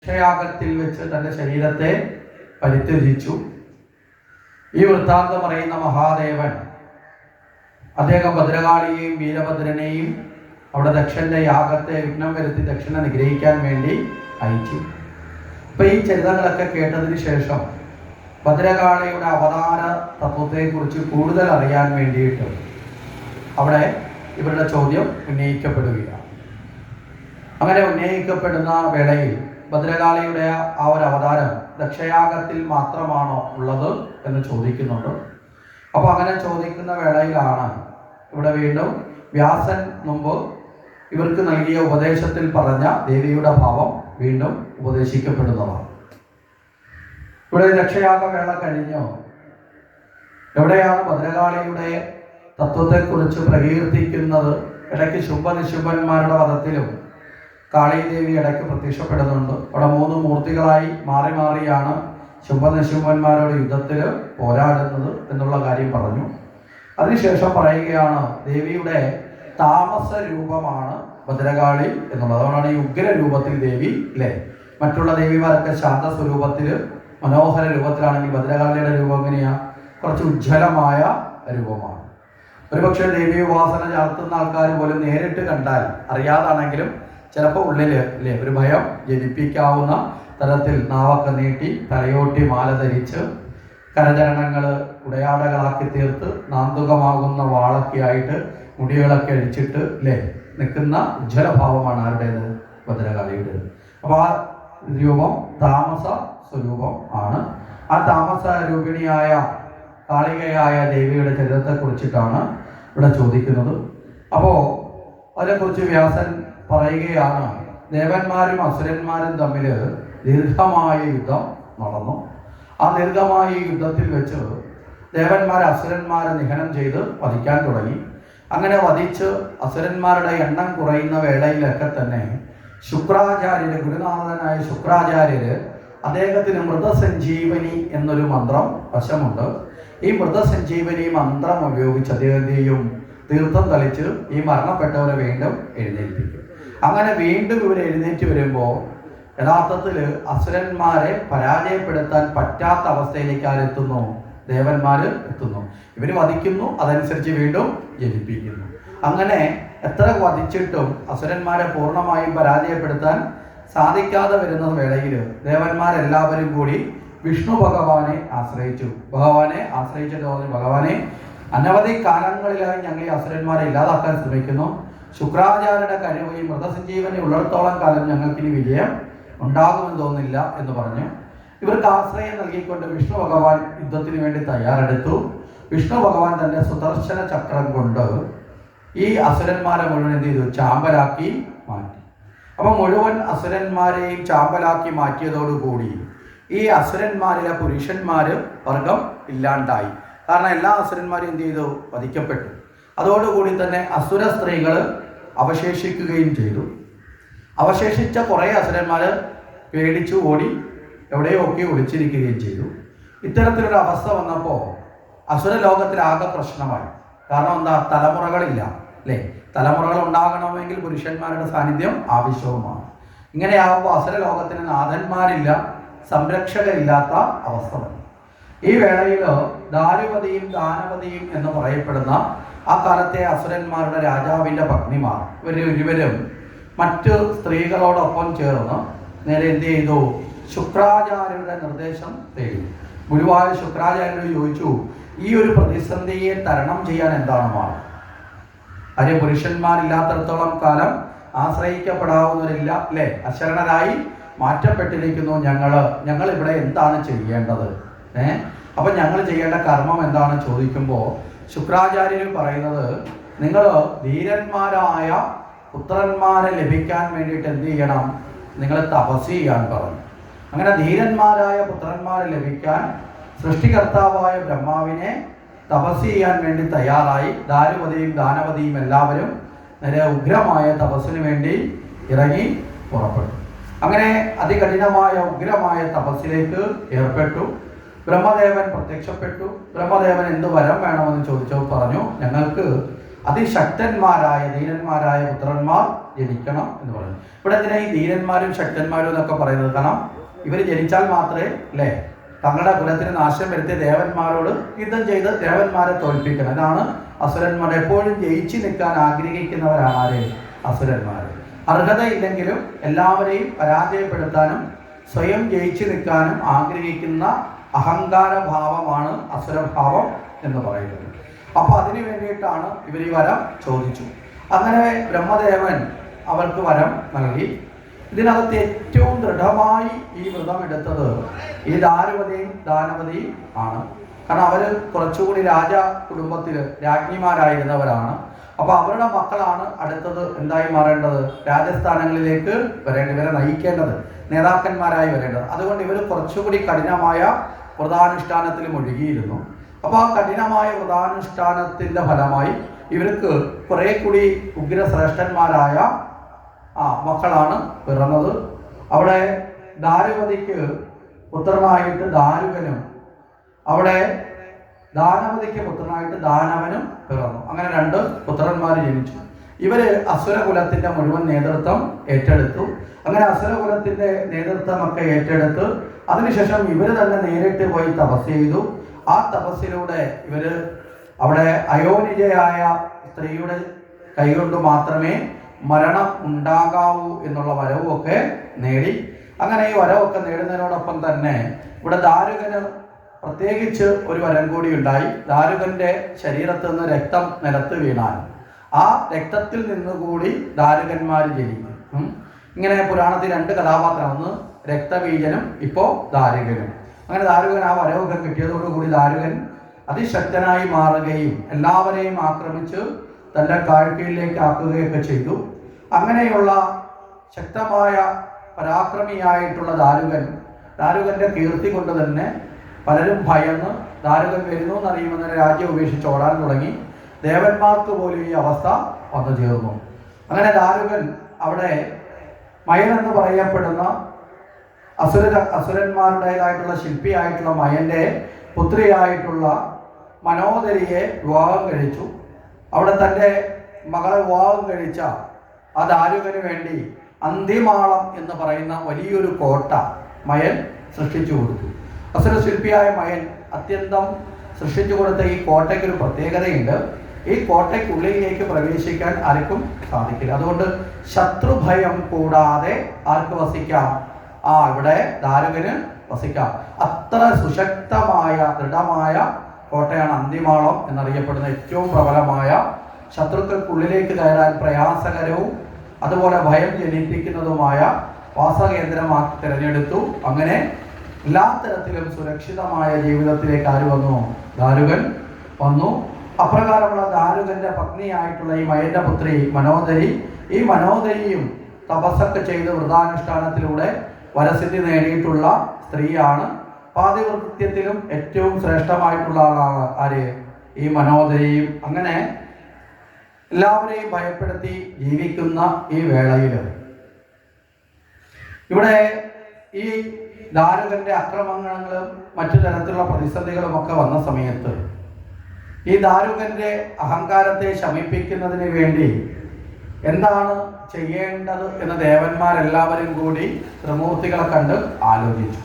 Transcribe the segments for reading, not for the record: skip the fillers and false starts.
ദക്ഷയാഗത്തിൽ വെച്ച് തൻ്റെ ശരീരത്തെ പരിത്യജിച്ചു. ഈ വൃത്താന്തം അറിയുന്ന മഹാദേവൻ അദ്ദേഹം ഭദ്രകാളിയെയും വീരഭദ്രനെയും അവിടെ ദക്ഷന്റെ യാഗത്തെ വിഘ്നം വരുത്തി ദക്ഷനെ നിഗ്രഹിക്കാൻ വേണ്ടി അയച്ചു. അപ്പൊ ഈ ചരിതങ്ങളൊക്കെ കേട്ടതിന് ശേഷം ഭദ്രകാളിയുടെ അവതാര തത്വത്തെക്കുറിച്ച് കൂടുതൽ അറിയാൻ വേണ്ടിയിട്ട് അവിടെ ഇവരുടെ ചോദ്യം ഉന്നയിക്കപ്പെടുകയാണ്. അങ്ങനെ ഉന്നയിക്കപ്പെടുന്ന വേളയിൽ ഭദ്രകാളിയുടെ ആ ഒരു അവതാരം ദക്ഷയാഗത്തിൽ മാത്രമാണോ ഉള്ളത് എന്ന് ചോദിക്കുന്നുണ്ട്. അപ്പോൾ അങ്ങനെ ചോദിക്കുന്ന വേളയിലാണ് ഇവിടെ വീണ്ടും വ്യാസൻ മുമ്പ് ഇവർക്ക് നൽകിയ ഉപദേശത്തിൽ പറഞ്ഞ ദേവിയുടെ ഭാവം വീണ്ടും ഉപദേശിക്കപ്പെടുന്നതാണ്. ഇവിടെ ദക്ഷയാഗ വേള കഴിഞ്ഞു. എവിടെയാണ് ഭദ്രകാളിയുടെ തത്വത്തെക്കുറിച്ച് പ്രകീർത്തിക്കുന്നത്? ഇടയ്ക്ക് ശുംഭനിശുംഭന്മാരുടെ വധത്തിലും കാളീദേവി ഇടയ്ക്ക് പ്രത്യക്ഷപ്പെടുന്നുണ്ട്. അവിടെ 3 മൂർത്തികളായി മാറി മാറിയാണ് ശുംഭനിശുംഭന്മാരുടെ യുദ്ധത്തിൽ പോരാടുന്നത് എന്നുള്ള കാര്യം പറഞ്ഞു. അതിനുശേഷം പറയുകയാണ് ദേവിയുടെ താമസ രൂപമാണ് ഭദ്രകാളി എന്നുള്ളത്. അതുകൊണ്ടാണ് ഈ ഉഗ്ര രൂപത്തിൽ ദേവി അല്ലേ. മറ്റുള്ള ദേവിമാരൊക്കെ ശാന്ത സ്വരൂപത്തിൽ മനോഹര രൂപത്തിലാണെങ്കിൽ ഭദ്രകാളിയുടെ രൂപം എങ്ങനെയാ? കുറച്ച് ഉജ്ജ്വലമായ രൂപമാണ്. ഒരുപക്ഷെ ദേവി ഉപാസന നടത്തുന്ന ആൾക്കാർ പോലും നേരിട്ട് കണ്ടാൽ അറിയാതാണെങ്കിലും ചിലപ്പോൾ ഉള്ളിൽ അല്ലേ ഒരു ഭയം ജനിപ്പിക്കാവുന്ന തരത്തിൽ നാവൊക്കെ നീട്ടി തലയോട്ടി മാല ധരിച്ച് കരചരണങ്ങൾ ഉടയാടകളാക്കി തീർത്ത് നാന്തുകമാകുന്ന വാളൊക്കെ ആയിട്ട് മുടികളൊക്കെ അഴിച്ചിട്ട് അല്ലേ നിൽക്കുന്ന ഉജ്ജ്വലഭാവമാണ് ആരുടേത്? ഭദ്രകാളിയുടേത്. അപ്പോൾ ആ രൂപം താമസ സ്വരൂപം ആണ്. ആ താമസ രൂപിണിയായ കാളികയായ ദേവിയുടെ ചരിത്രത്തെക്കുറിച്ചിട്ടാണ് ഇവിടെ ചോദിക്കുന്നത്. അപ്പോൾ അതിനെക്കുറിച്ച് വ്യാസൻ പറയുകയാണ്, ദേവന്മാരും അസുരന്മാരും തമ്മിൽ ദീർഘമായ യുദ്ധം നടന്നു. ആ ദീർഘമായ യുദ്ധത്തിൽ വെച്ച് ദേവന്മാർ അസുരന്മാരെ നിഹനം ചെയ്ത് വധിക്കാൻ തുടങ്ങി. അങ്ങനെ വധിച്ച് അസുരന്മാരുടെ എണ്ണം കുറയുന്ന വേളയിലൊക്കെ തന്നെ ശുക്രാചാര്യര്, ഗുരുനാഥനായ ശുക്രാചാര്യര് അദ്ദേഹത്തിന് മൃതസഞ്ജീവനി എന്നൊരു മന്ത്രം വശമുണ്ട്. ഈ മൃതസഞ്ജീവനി മന്ത്രം ഉപയോഗിച്ച് അദ്ദേഹത്തെയും തീർത്ഥം തളിച്ച് ഈ മരണപ്പെട്ടവരെ വീണ്ടും എഴുന്നേൽപ്പിക്കും. അങ്ങനെ വീണ്ടും ഇവർ എഴുന്നേറ്റ് വരുമ്പോൾ യഥാർത്ഥത്തിൽ അസുരന്മാരെ പരാജയപ്പെടുത്താൻ പറ്റാത്ത അവസ്ഥയിലേക്ക് ആരെത്തുന്നു? ദേവന്മാർ എത്തുന്നു. ഇവർ വധിക്കുന്നു, അതനുസരിച്ച് വീണ്ടും ജനിപ്പിക്കുന്നു. അങ്ങനെ എത്ര വധിച്ചിട്ടും അസുരന്മാരെ പൂർണ്ണമായും പരാജയപ്പെടുത്താൻ സാധിക്കാതെ വരുന്ന വേളയിൽ ദേവന്മാരെല്ലാവരും കൂടി വിഷ്ണു ഭഗവാനെ ആശ്രയിച്ചു. ഭഗവാനെ ആശ്രയിച്ചിട്ട് പറഞ്ഞു, ഭഗവാനെ അനവധി കാലങ്ങളിലായി ഞങ്ങൾ ഈ അസുരന്മാരെ ഇല്ലാതാക്കാൻ ശ്രമിക്കുന്നു. ശുക്രാചാര്യരുടെ കഴിവ് ഈ മൃതസഞ്ജീവനി ഉള്ളിടത്തോളം കാലം ഞങ്ങൾക്കിനി വിജയം ഉണ്ടാകുമെന്ന് തോന്നുന്നില്ല എന്ന് പറഞ്ഞു. ഇവർക്ക് ആശ്രയം നൽകിക്കൊണ്ട് വിഷ്ണു ഭഗവാൻ യുദ്ധത്തിന് വേണ്ടി തയ്യാറെടുത്തു. വിഷ്ണു ഭഗവാൻ തൻ്റെ സുദർശന ചക്രം കൊണ്ട് ഈ അസുരന്മാരെ മുഴുവൻ എന്ത് ചെയ്തു? ചാമ്പലാക്കി മാറ്റി. അപ്പം മുഴുവൻ അസുരന്മാരെയും ചാമ്പലാക്കി മാറ്റിയതോടുകൂടി ഈ അസുരന്മാരിലെ പുരുഷന്മാര് വർഗം ഇല്ലാണ്ടായി. കാരണം എല്ലാ അസുരന്മാരും എന്ത് ചെയ്തു? വധിക്കപ്പെട്ടു. അതോടുകൂടി തന്നെ അസുര സ്ത്രീകൾ അവശേഷിക്കുകയും ചെയ്തു. അവശേഷിച്ച കുറേ അസുരന്മാർ പേടിച്ചു ഓടി എവിടെയൊക്കെ ഒളിച്ചിരിക്കുകയും ചെയ്തു. ഇത്തരത്തിലൊരു അവസ്ഥ വന്നപ്പോൾ അസുര ലോകത്തിലാകെ പ്രശ്നമായി. കാരണം എന്താ? തലമുറകളില്ല അല്ലേ. തലമുറകൾ ഉണ്ടാകണമെങ്കിൽ പുരുഷന്മാരുടെ സാന്നിധ്യം ആവശ്യവുമാണ്. ഇങ്ങനെയാകുമ്പോൾ അസുര ലോകത്തിന് നാഥന്മാരില്ല, സംരക്ഷകരില്ലാത്ത അവസ്ഥ വന്നു. ഈ വേളയിൽ ദാരുവതിയും ദാനവതിയും എന്ന് പറയപ്പെടുന്ന ആ കാലത്തെ അസുരന്മാരുടെ രാജാവിൻ്റെ പത്നിമാർ ഇവരും മറ്റ് സ്ത്രീകളോടൊപ്പം ചേർന്ന് നേരെ എന്ത് ചെയ്തു? ശുക്രാചാര്യരുടെ നിർദ്ദേശം തേടി. ഗുരുവായ ശുക്രാചാര്യരോട് ചോദിച്ചു, ഈ ഒരു പ്രതിസന്ധിയെ തരണം ചെയ്യാൻ എന്താണ് മാർഗം? കാര്യം പുരുഷന്മാരില്ലാത്തടത്തോളം കാലം ആശ്രയിക്കപ്പെടാവുന്നവരില്ല അല്ലേ, അശരണരായി മാറ്റപ്പെട്ടിരിക്കുന്നു. ഞങ്ങൾ ഇവിടെ എന്താണ് ചെയ്യേണ്ടത്? അപ്പം ഞങ്ങൾ ചെയ്യേണ്ട കർമ്മം എന്താണ് ചോദിക്കുമ്പോൾ ശുക്രാചാര്യർ പറയുന്നത്, നിങ്ങൾ ധീരന്മാരായ പുത്രന്മാരെ ലഭിക്കാൻ വേണ്ടിയിട്ട് എന്ത് ചെയ്യണം? നിങ്ങൾ തപസ് ചെയ്യാൻ പറഞ്ഞു. അങ്ങനെ ധീരന്മാരായ പുത്രന്മാരെ ലഭിക്കാൻ സൃഷ്ടികർത്താവായ ബ്രഹ്മാവിനെ തപസ് ചെയ്യാൻ വേണ്ടി തയ്യാറായി ദാരുവതിയും ദാനവതിയും എല്ലാവരും നേരെ ഉഗ്രമായ തപസ്സിന് വേണ്ടി ഇറങ്ങി പുറപ്പെട്ടു. അങ്ങനെ അതികഠിനമായ ഉഗ്രമായ തപസ്സിലേക്ക് ഏർപ്പെട്ടു. ബ്രഹ്മദേവൻ പ്രത്യക്ഷപ്പെട്ടു. ബ്രഹ്മദേവൻ എന്ത് വരം വേണമെന്ന് ചോദിച്ചപ്പോൾ പറഞ്ഞു, ഞങ്ങൾക്ക് അതിശക്തന്മാരായ ധീരന്മാരായ പുത്രന്മാർ ജനിക്കണം എന്ന് പറയുന്നു. ഇവിടെ എന്തിനാ ഈ ധീരന്മാരും ശക്തന്മാരും എന്നൊക്കെ പറയുന്നത്? കാരണം ഇവർ ജനിച്ചാൽ മാത്രമേ അല്ലേ തങ്ങളുടെ കുലത്തിന് നാശം വരുത്തിയ ദേവന്മാരോട് യുദ്ധം ചെയ്ത് ദേവന്മാരെ തോൽപ്പിക്കണം. ഇതാണ് അസുരന്മാർ. എപ്പോഴും ജയിച്ചു നിൽക്കാൻ ആഗ്രഹിക്കുന്നവരാണ് ആര്? അസുരന്മാർ. അർഹതയില്ലെങ്കിലും എല്ലാവരെയും പരാജയപ്പെടുത്താനും സ്വയം ജയിച്ചു നിൽക്കാനും ആഗ്രഹിക്കുന്ന അഹങ്കാര ഭാവമാണ് അസുരഭാവം എന്ന് പറയുന്നത്. അപ്പോൾ അതിനു വേണ്ടിയിട്ടാണ് ഇവർ ഈ വരം ചോദിച്ചു. അങ്ങനെ ബ്രഹ്മദേവൻ അവർക്ക് വരം നൽകി. ഇതിനകത്ത് ഏറ്റവും ദൃഢമായി ഈ വ്രതം എടുത്തത് ഈ ദാരുവതിയും ദാനവതിയും ആണ്. കാരണം അവർ കുറച്ചുകൂടി രാജ കുടുംബത്തിൽ രാജ്ഞിമാരായിരുന്നവരാണ്. അപ്പോൾ അവരുടെ മക്കളാണ് അടുത്തത് എന്തായി മാറേണ്ടത്? രാജസ്ഥാനങ്ങളിലേക്ക് ഇവരെ നയിക്കേണ്ടത്, നേതാക്കന്മാരായി വരേണ്ടത്. അതുകൊണ്ട് ഇവർ കുറച്ചുകൂടി കഠിനമായ വ്രതാനുഷ്ഠാനത്തിൽ മുഴുകിയിരുന്നു. അപ്പോൾ ആ കഠിനമായ വ്രതാനുഷ്ഠാനത്തിൻ്റെ ഫലമായി ഇവർക്ക് കുറെ കൂടി ഉഗ്രശ്രേഷ്ഠന്മാരായ മക്കളാണ് പിറന്നത്. അവിടെ ദാരുവതിക്ക് പുത്രനായിട്ട് ദാരുകനും അവിടെ ദാനവതിക്ക് പുത്രനായിട്ട് ദാനവനും പിറന്നു. അങ്ങനെ 2 പുത്രന്മാർ ജനിച്ചു. ഇവര് അസുരകുലത്തിന്റെ മുഴുവൻ നേതൃത്വം ഏറ്റെടുത്തു. അങ്ങനെ അസുരകുലത്തിന്റെ നേതൃത്വമൊക്കെ ഏറ്റെടുത്ത് അതിനുശേഷം ഇവർ തന്നെ നേരിട്ട് പോയി തപസ് ചെയ്തു. ആ തപസ്സിലൂടെ ഇവര് അവിടെ അയോനിജയായ സ്ത്രീയുടെ കൈകൊണ്ട് മാത്രമേ മരണം ഉണ്ടാകാവൂ എന്നുള്ള വരവുമൊക്കെ നേടി. അങ്ങനെ ഈ വരവൊക്കെ നേടുന്നതിനോടൊപ്പം തന്നെ ഇവിടെ ദാരുകന് പ്രത്യേകിച്ച് ഒരു വരം കൂടി ഉണ്ടായി. ദാരുകന്റെ ശരീരത്ത് നിന്ന് രക്തം നിലത്ത് വീണാൽ ആ രക്തത്തിൽ നിന്നുകൂടി ദാരുകന്മാർ ജനിക്കും. ഇങ്ങനെ പുരാണത്തിൽ 2 കഥാപാത്രം, ഒന്ന് രക്തബീജനും ഇപ്പോൾ ദാരുകനും. അങ്ങനെ ദാരുകൻ ആ വരവൊക്കെ കിട്ടിയതോടുകൂടി ദാരുകൻ അതിശക്തനായി മാറുകയും എല്ലാവരെയും ആക്രമിച്ച് തൻ്റെ കാഴ്ചയിലേക്ക് ആക്കുകയൊക്കെ ചെയ്തു. അങ്ങനെയുള്ള ശക്തമായ പരാക്രമിയായിട്ടുള്ള ദാരുകന്റെ കീർത്തി കൊണ്ട് തന്നെ പലരും ഭയന്ന് ദാരുകൻ വരുന്നു എന്നറിയുമെന്ന് രാജ്യം ഉപേക്ഷിച്ച് ഓടാൻ തുടങ്ങി. ദേവന്മാർക്ക് പോലും ഈ അവസ്ഥ വന്നു ചേർന്നു. അങ്ങനെ ദാരുകൻ അവിടെ മയൻ എന്ന് പറയപ്പെടുന്ന അസുരന്മാരുടേതായിട്ടുള്ള ശില്പിയായിട്ടുള്ള മയന്റെ പുത്രിയായിട്ടുള്ള മനോദരിയെ വിവാഹം കഴിച്ചു. അവിടെ തൻ്റെ മകളെ വിവാഹം കഴിച്ച ആ ദാരുകന് വേണ്ടി അന്തിമാളം എന്ന് പറയുന്ന വലിയൊരു കോട്ട മയൻ സൃഷ്ടിച്ചു കൊടുത്തു. അസുരശില്പിയായ മയൻ അത്യന്തം സൃഷ്ടിച്ചു കൊടുത്ത ഈ കോട്ടയ്ക്കൊരു പ്രത്യേകതയുണ്ട്. ഈ കോട്ടയ്ക്കുള്ളിലേക്ക് പ്രവേശിക്കാൻ ആർക്കും സാധിക്കില്ല. അതുകൊണ്ട് ശത്രുഭയം കൂടാതെ ആർക്ക് വസിക്കാം? ഇവിടെ ദാരുകന് വസിക്കാം. അത്ര സുശക്തമായ ദൃഢമായ കോട്ടയാണ് അന്തിമാളം എന്നറിയപ്പെടുന്ന ഏറ്റവും പ്രബലമായ, ശത്രുക്കൾക്കുള്ളിലേക്ക് കയറാൻ പ്രയാസകരവും അതുപോലെ ഭയം ജനിപ്പിക്കുന്നതുമായ വാസകേന്ദ്രമാക്കി തിരഞ്ഞെടുത്തു. അങ്ങനെ എല്ലാ തരത്തിലും സുരക്ഷിതമായ ജീവിതത്തിലേക്ക് ആര് വന്നു? ദാരുകൻ വന്നു. അപ്രകാരമുള്ള ദാരുകന്റെ പത്നിയായിട്ടുള്ള ഈ മയന്റെ പുത്രി മനോദരി, ഈ മനോദരിയും തപസ്സൊക്കെ ചെയ്ത് വ്രതാനുഷ്ഠാനത്തിലൂടെ വരസിദ്ധി നേടിയിട്ടുള്ള സ്ത്രീയാണ്. പാതിവൃത്യത്തിലും ഏറ്റവും ശ്രേഷ്ഠമായിട്ടുള്ള ആളാണ് ആര്? ഈ മനോദരിയും. അങ്ങനെ എല്ലാവരെയും ഭയപ്പെടുത്തി ജീവിക്കുന്ന ഈ വേളയിൽ ഇവിടെ ഈ ദാരുകന്റെ അക്രമങ്ങളും മറ്റു തരത്തിലുള്ള പ്രതിസന്ധികളും ഒക്കെ വന്ന സമയത്ത് ഈ ദാരുകന്റെ അഹങ്കാരത്തെ ശമിപ്പിക്കുന്നതിന് വേണ്ടി എന്താണ് ചെയ്യേണ്ടത് എന്ന് ദേവന്മാരെല്ലാവരും കൂടി ത്രിമൂർത്തികളെ കണ്ട് ആലോചിച്ചു.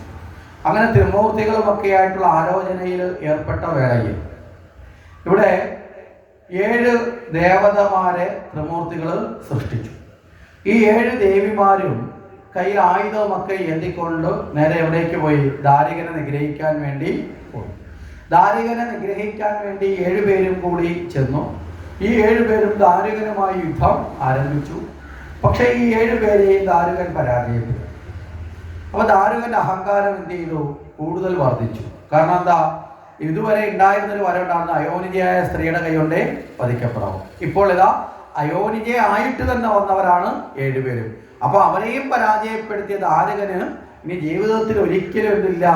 അങ്ങനെ ത്രിമൂർത്തികളുമൊക്കെ ആയിട്ടുള്ള ആലോചനയിൽ ഏർപ്പെട്ട വേളയിൽ ഇവിടെ 7 ദേവതമാരെ ത്രിമൂർത്തികൾ സൃഷ്ടിച്ചു. ഈ 7 ദേവിമാരും കയ്യിൽ ആയുധമൊക്കെ ഏന്തിക്കൊണ്ട് നേരെ എവിടേക്ക് പോയി? ദാരികനെ നിഗ്രഹിക്കാൻ വേണ്ടി പോയി. ദാരികനെ നിഗ്രഹിക്കാൻ വേണ്ടി 7 പേരും കൂടി ചെന്നു. ഈ 7 പേരും ദാരികനുമായി യുദ്ധം ആരംഭിച്ചു. പക്ഷേ ഈ 7 പേരെയും ദാരുകൻ പരാജയപ്പെട്ടു. അപ്പോൾ ദാരുകന്റെ അഹങ്കാരം എന്ത് ചെയ്തു? കൂടുതൽ വർദ്ധിച്ചു. കാരണം എന്താ? ഇതുവരെ ഉണ്ടായിരുന്നൊരു വരം ഉണ്ടാകുന്ന അയോനിജയായ സ്ത്രീയുടെ കൈകൊണ്ടേ വധിക്കപ്പെടാവും. ഇപ്പോൾ ഇതാ അയോനിജയായിട്ട് തന്നെ വന്നവരാണ് 7 പേരും. അപ്പോൾ അവരെയും പരാജയപ്പെടുത്തിയ ദാരുകന് ഇനി ജീവിതത്തിൽ ഒരിക്കലും എന്തില്ല,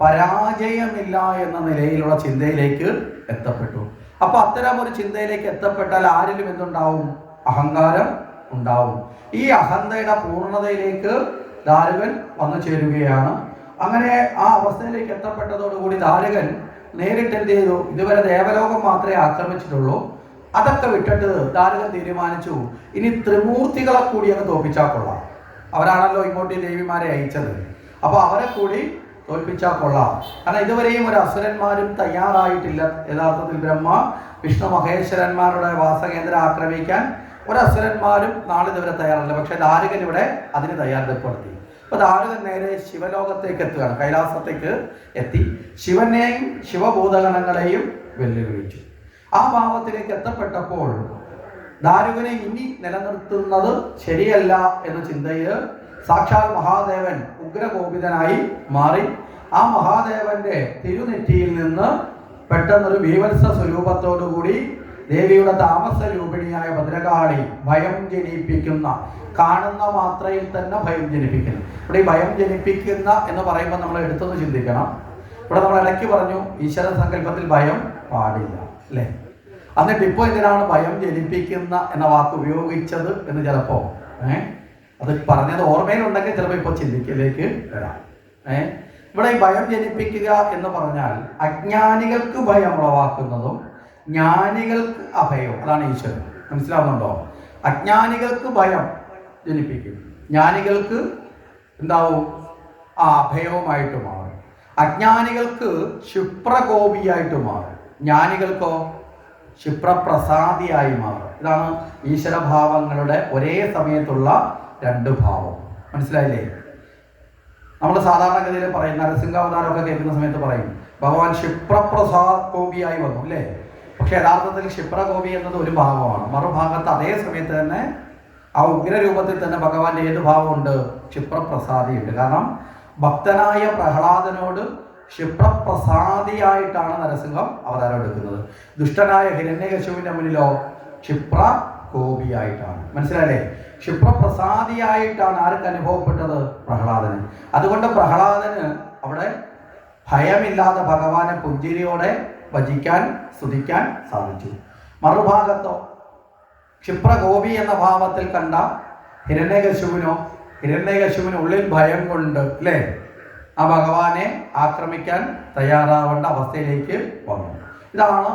പരാജയമില്ല എന്ന നിലയിലുള്ള ചിന്തയിലേക്ക് എത്തപ്പെട്ടു. അപ്പോൾ അത്തരം ഒരു ചിന്തയിലേക്ക് എത്തപ്പെട്ടാൽ ആരിലും എന്തുണ്ടാവും? അഹങ്കാരം ഉണ്ടാവും. ഈ അഹന്തയുടെ പൂർണ്ണതയിലേക്ക് ദാരുകൻ വന്നു ചേരുകയാണ്. അങ്ങനെ ആ അവസ്ഥയിലേക്ക് എത്തപ്പെട്ടതോടുകൂടി ദാരുകൻ നേരിട്ട് എന്ത് ചെയ്തു? ഇതുവരെ ദേവലോകം മാത്രമേ ആക്രമിച്ചിട്ടുള്ളൂ. അതൊക്കെ വിട്ടിട്ട് ദാരുകൻ തീരുമാനിച്ചു, ഇനി ത്രിമൂർത്തികളെ കൂടി അങ്ങ് തോൽപ്പിച്ചാൽ കൊള്ളാം. അവരാണല്ലോ ഇങ്ങോട്ട് ദേവിമാരെ അയച്ചത്. അപ്പോൾ അവരെ കൂടി തോൽപ്പിച്ചാൽ കൊള്ളാം. കാരണം ഇതുവരെയും ഒരു അസുരന്മാരും തയ്യാറായിട്ടില്ല. യഥാർത്ഥത്തിൽ ബ്രഹ്മ വിഷ്ണു മഹേശ്വരന്മാരുടെ വാസകേന്ദ്രം ആക്രമിക്കാൻ ഒരു അസുരന്മാരും നാളിതുവരെ തയ്യാറല്ല. പക്ഷെ ദാരുകൻ ഇവിടെ അതിന് തയ്യാറെടുപ്പെടുത്തി. അപ്പോൾ ദാരുകൻ നേരെ ശിവലോകത്തേക്ക് എത്തുകയാണ്, കൈലാസത്തേക്ക് എത്തി. ശിവനെയും ശിവഭൂതഗണങ്ങളെയും വെല്ലുവിളിച്ചു. ആ ഭാവത്തിലേക്ക് എത്തപ്പെട്ടപ്പോൾ ദാരുകനെ ഇനി നിലനിർത്തുന്നത് ശരിയല്ല എന്ന ചിന്തയിൽ സാക്ഷാൽ മഹാദേവൻ ഉഗ്രകോപിതനായി മാറി. ആ മഹാദേവന്റെ തിരുനെറ്റിയിൽ നിന്ന് പെട്ടെന്നൊരു ബീവത്സ സ്വരൂപത്തോടുകൂടി ദേവിയുടെ താമസ രൂപിണിയായ ഭദ്രകാളി ഭയം ജനിപ്പിക്കുന്ന, കാണുന്ന മാത്രയിൽ തന്നെ ഭയം ജനിപ്പിക്കുന്നു. ഇവിടെ ഈ ഭയം ജനിപ്പിക്കുന്ന എന്ന് പറയുമ്പോൾ നമ്മൾ എടുത്തൊന്ന് ചിന്തിക്കണം. ഇവിടെ നമ്മൾ ഇടയ്ക്ക് പറഞ്ഞു ഈശ്വര സങ്കല്പത്തിൽ ഭയം പാടില്ല അല്ലേ? എന്നിട്ട് ഇപ്പോൾ എന്തിനാണ് ഭയം ജനിപ്പിക്കുന്ന എന്ന വാക്ക് ഉപയോഗിച്ചത് എന്ന് ചിലപ്പോൾ അത് പറഞ്ഞത് ഓർമ്മയിലുണ്ടെങ്കിൽ ചിലപ്പോൾ ഇപ്പോൾ ചിന്തിക്കലേക്ക് വരാം. ഇവിടെ ഈ ഭയം ജനിപ്പിക്കുക എന്ന് പറഞ്ഞാൽ അജ്ഞാനികൾക്ക് ഭയം ഉളവാക്കുന്നതും ജ്ഞാനികൾക്ക് അഭയം, അതാണ് ഈശ്വരൻ. മനസ്സിലാവുന്നുണ്ടോ? അജ്ഞാനികൾക്ക് ഭയം ജനിപ്പിക്കും, ജ്ഞാനികൾക്ക് എന്താവും? ആ അഭയവുമായിട്ട് മാറും. അജ്ഞാനികൾക്ക് ക്ഷിപ്രകോപിയായിട്ട് മാറും, ജ്ഞാനികൾക്കോ ക്ഷിപ്രപ്രസാദിയായി മാറും. ഇതാണ് ഈശ്വരഭാവങ്ങളുടെ ഒരേ സമയത്തുള്ള രണ്ട് ഭാവം. മനസ്സിലായില്ലേ? നമ്മൾ സാധാരണഗതിയിൽ പറയും, നരസിംഹാവതാരമൊക്കെ കേൾക്കുന്ന സമയത്ത് പറയും ഭഗവാൻ ക്ഷിപ്രപ്രസാദോപിയായി വന്നു അല്ലേ? പക്ഷെ യഥാർത്ഥത്തിൽ ക്ഷിപ്രകോപി എന്നത് ഒരു ഭാവമാണ്. മറുഭാഗത്ത് അതേ സമയത്ത് തന്നെ ആ ഉഗ്രരൂപത്തിൽ തന്നെ ഭഗവാന്റെ ഏത് ഭാവമുണ്ട്? ക്ഷിപ്രപ്രസാദിയുണ്ട്. കാരണം ഭക്തനായ പ്രഹ്ലാദനോട് ക്ഷിപ്രപ്രസാദിയായിട്ടാണ് നരസിംഹം അവതാരം എടുക്കുന്നത്. ദുഷ്ടനായ ഹിരണ്യകശുവിന്റെ മുന്നിലോ ക്ഷിപ്രകോപിയായിട്ടാണ്. മനസ്സിലായില്ലേ? ക്ഷിപ്രപ്രസാദിയായിട്ടാണ് ആർക്ക് അനുഭവപ്പെട്ടത്? പ്രഹ്ലാദന്. അതുകൊണ്ട് പ്രഹ്ലാദന് അവിടെ ഭയമില്ലാതെ ഭഗവാനെ പുഞ്ചിരിയോടെ ഭജിക്കാൻ, സ്തുതിക്കാൻ സാധിച്ചു. മറുഭാഗത്തോ ക്ഷിപ്രകോപി എന്ന ഭാവത്തിൽ കണ്ട ഹിരണ്യകശുവിന് ഉള്ളിൽ ഭയം കൊണ്ട് അല്ലേ ആ ഭഗവാനെ ആക്രമിക്കാൻ തയ്യാറാവേണ്ട അവസ്ഥയിലേക്ക് വന്നു. ഇതാണ്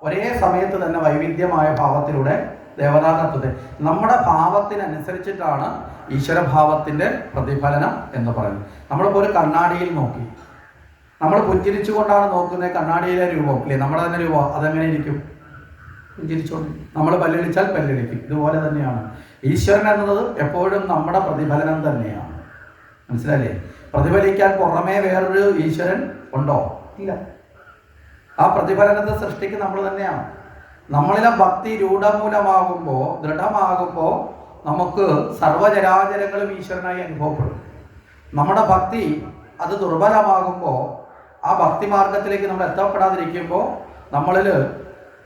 ഒരേ സമയത്ത് തന്നെ വൈവിധ്യമായ ഭാവത്തിലൂടെ ദേവതാ തത്വത്തെ നമ്മുടെ ഭാവത്തിനനുസരിച്ചിട്ടാണ് ഈശ്വരഭാവത്തിൻ്റെ പ്രതിഫലനം എന്ന് പറയുന്നത്. നമ്മളിപ്പോൾ ഒരു കണ്ണാടിയിൽ നോക്കി, നമ്മൾ പുഞ്ചിരിച്ചുകൊണ്ടാണ് നോക്കുന്നത് കണ്ണാടിയിലെ രൂപം അല്ലേ? നമ്മുടെ തന്നെ രൂപം അതെങ്ങനെ ഇരിക്കും? പുഞ്ചിരിച്ചുകൊണ്ട്. നമ്മൾ പല്ലിളിച്ചാൽ പല്ലിളിക്കും. ഇതുപോലെ തന്നെയാണ് ഈശ്വരൻ എന്നത് എപ്പോഴും നമ്മുടെ പ്രതിഫലനം തന്നെയാണ്. മനസ്സിലല്ലേ? പ്രതിഫലിക്കാൻ പുറമേ വേറൊരു ഈശ്വരൻ ഉണ്ടോ? ഇല്ല. ആ പ്രതിഫലനത്തെ സൃഷ്ടിക്ക് നമ്മൾ തന്നെയാണ്. നമ്മളിലെ ഭക്തി രൂഢമൂലമാകുമ്പോൾ, ദൃഢമാകുമ്പോൾ നമുക്ക് സർവചരാചരങ്ങളും ഈശ്വരനായി അനുഭവപ്പെടും. നമ്മുടെ ഭക്തി അത് ദുർബലമാകുമ്പോൾ, ആ ഭക്തി മാർഗത്തിലേക്ക് നമ്മൾ എത്തപ്പെടാതിരിക്കുമ്പോൾ നമ്മളിൽ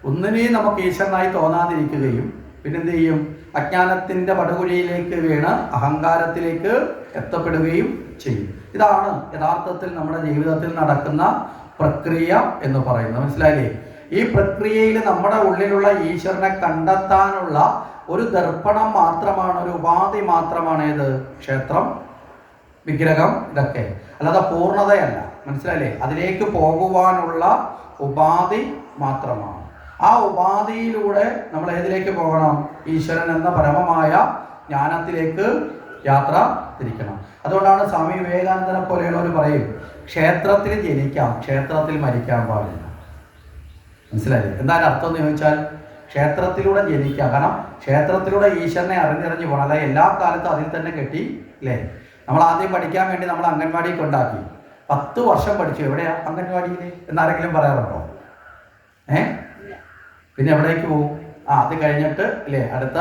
ഒന്നിനെയും നമുക്ക് ഈശ്വരനായി തോന്നാതിരിക്കുകയും പിന്നെന്ത് ചെയ്യും? അജ്ഞാനത്തിൻ്റെ പടുകുഴിയിലേക്ക് വീണ് അഹങ്കാരത്തിലേക്ക് എത്തപ്പെടുകയും ചെയ്യും. ഇതാണ് യഥാർത്ഥത്തിൽ നമ്മുടെ ജീവിതത്തിൽ നടക്കുന്ന പ്രക്രിയ എന്ന് പറയുന്നത്. മനസ്സിലായില്ലേ? ഈ പ്രക്രിയയിൽ നമ്മുടെ ഉള്ളിലുള്ള ഈശ്വരനെ കണ്ടെത്താനുള്ള ഒരു ദർപ്പണം മാത്രമാണ്, ഒരു ഉപാധി മാത്രമാണ് ഏത്? ക്ഷേത്രം, വിഗ്രഹം, ഇതൊക്കെ. അല്ലാതെ പൂർണ്ണതയല്ല. മനസ്സിലായില്ലേ? അതിലേക്ക് പോകുവാനുള്ള ഉപാധി മാത്രമാണ്. ആ ഉപാധിയിലൂടെ നമ്മൾ ഏതിലേക്ക് പോകണം? ഈശ്വരൻ എന്ന പരമമായ ജ്ഞാനത്തിലേക്ക് യാത്ര തിരിക്കണം. അതുകൊണ്ടാണ് സ്വാമി വിവേകാനന്ദനെ പോലെയുള്ളവർ പറയും, ക്ഷേത്രത്തിൽ ജനിക്കാം, ക്ഷേത്രത്തിൽ മരിക്കാൻ പാടില്ല. മനസ്സിലായില്ലേ? എന്താണ് അർത്ഥം എന്ന് ചോദിച്ചാൽ, ക്ഷേത്രത്തിലൂടെ ജനിക്കാം. കാരണം ക്ഷേത്രത്തിലൂടെ ഈശ്വരനെ അറിഞ്ഞറിഞ്ഞ് പോകണം. അല്ലാതെ എല്ലാ കാലത്തും അതിൽ തന്നെ കെട്ടി അല്ലേ? നമ്മൾ ആദ്യം പഠിക്കാൻ വേണ്ടി നമ്മൾ അംഗൻവാടി കൊണ്ടാക്കി, 10 വർഷം പഠിച്ചു. എവിടെയാ അംഗൻവാടിയിൽ എന്നാരെങ്കിലും പറയാറുണ്ടോ? പിന്നെ എവിടേക്ക് പോകും? അത് കഴിഞ്ഞിട്ട് അല്ലേ അടുത്ത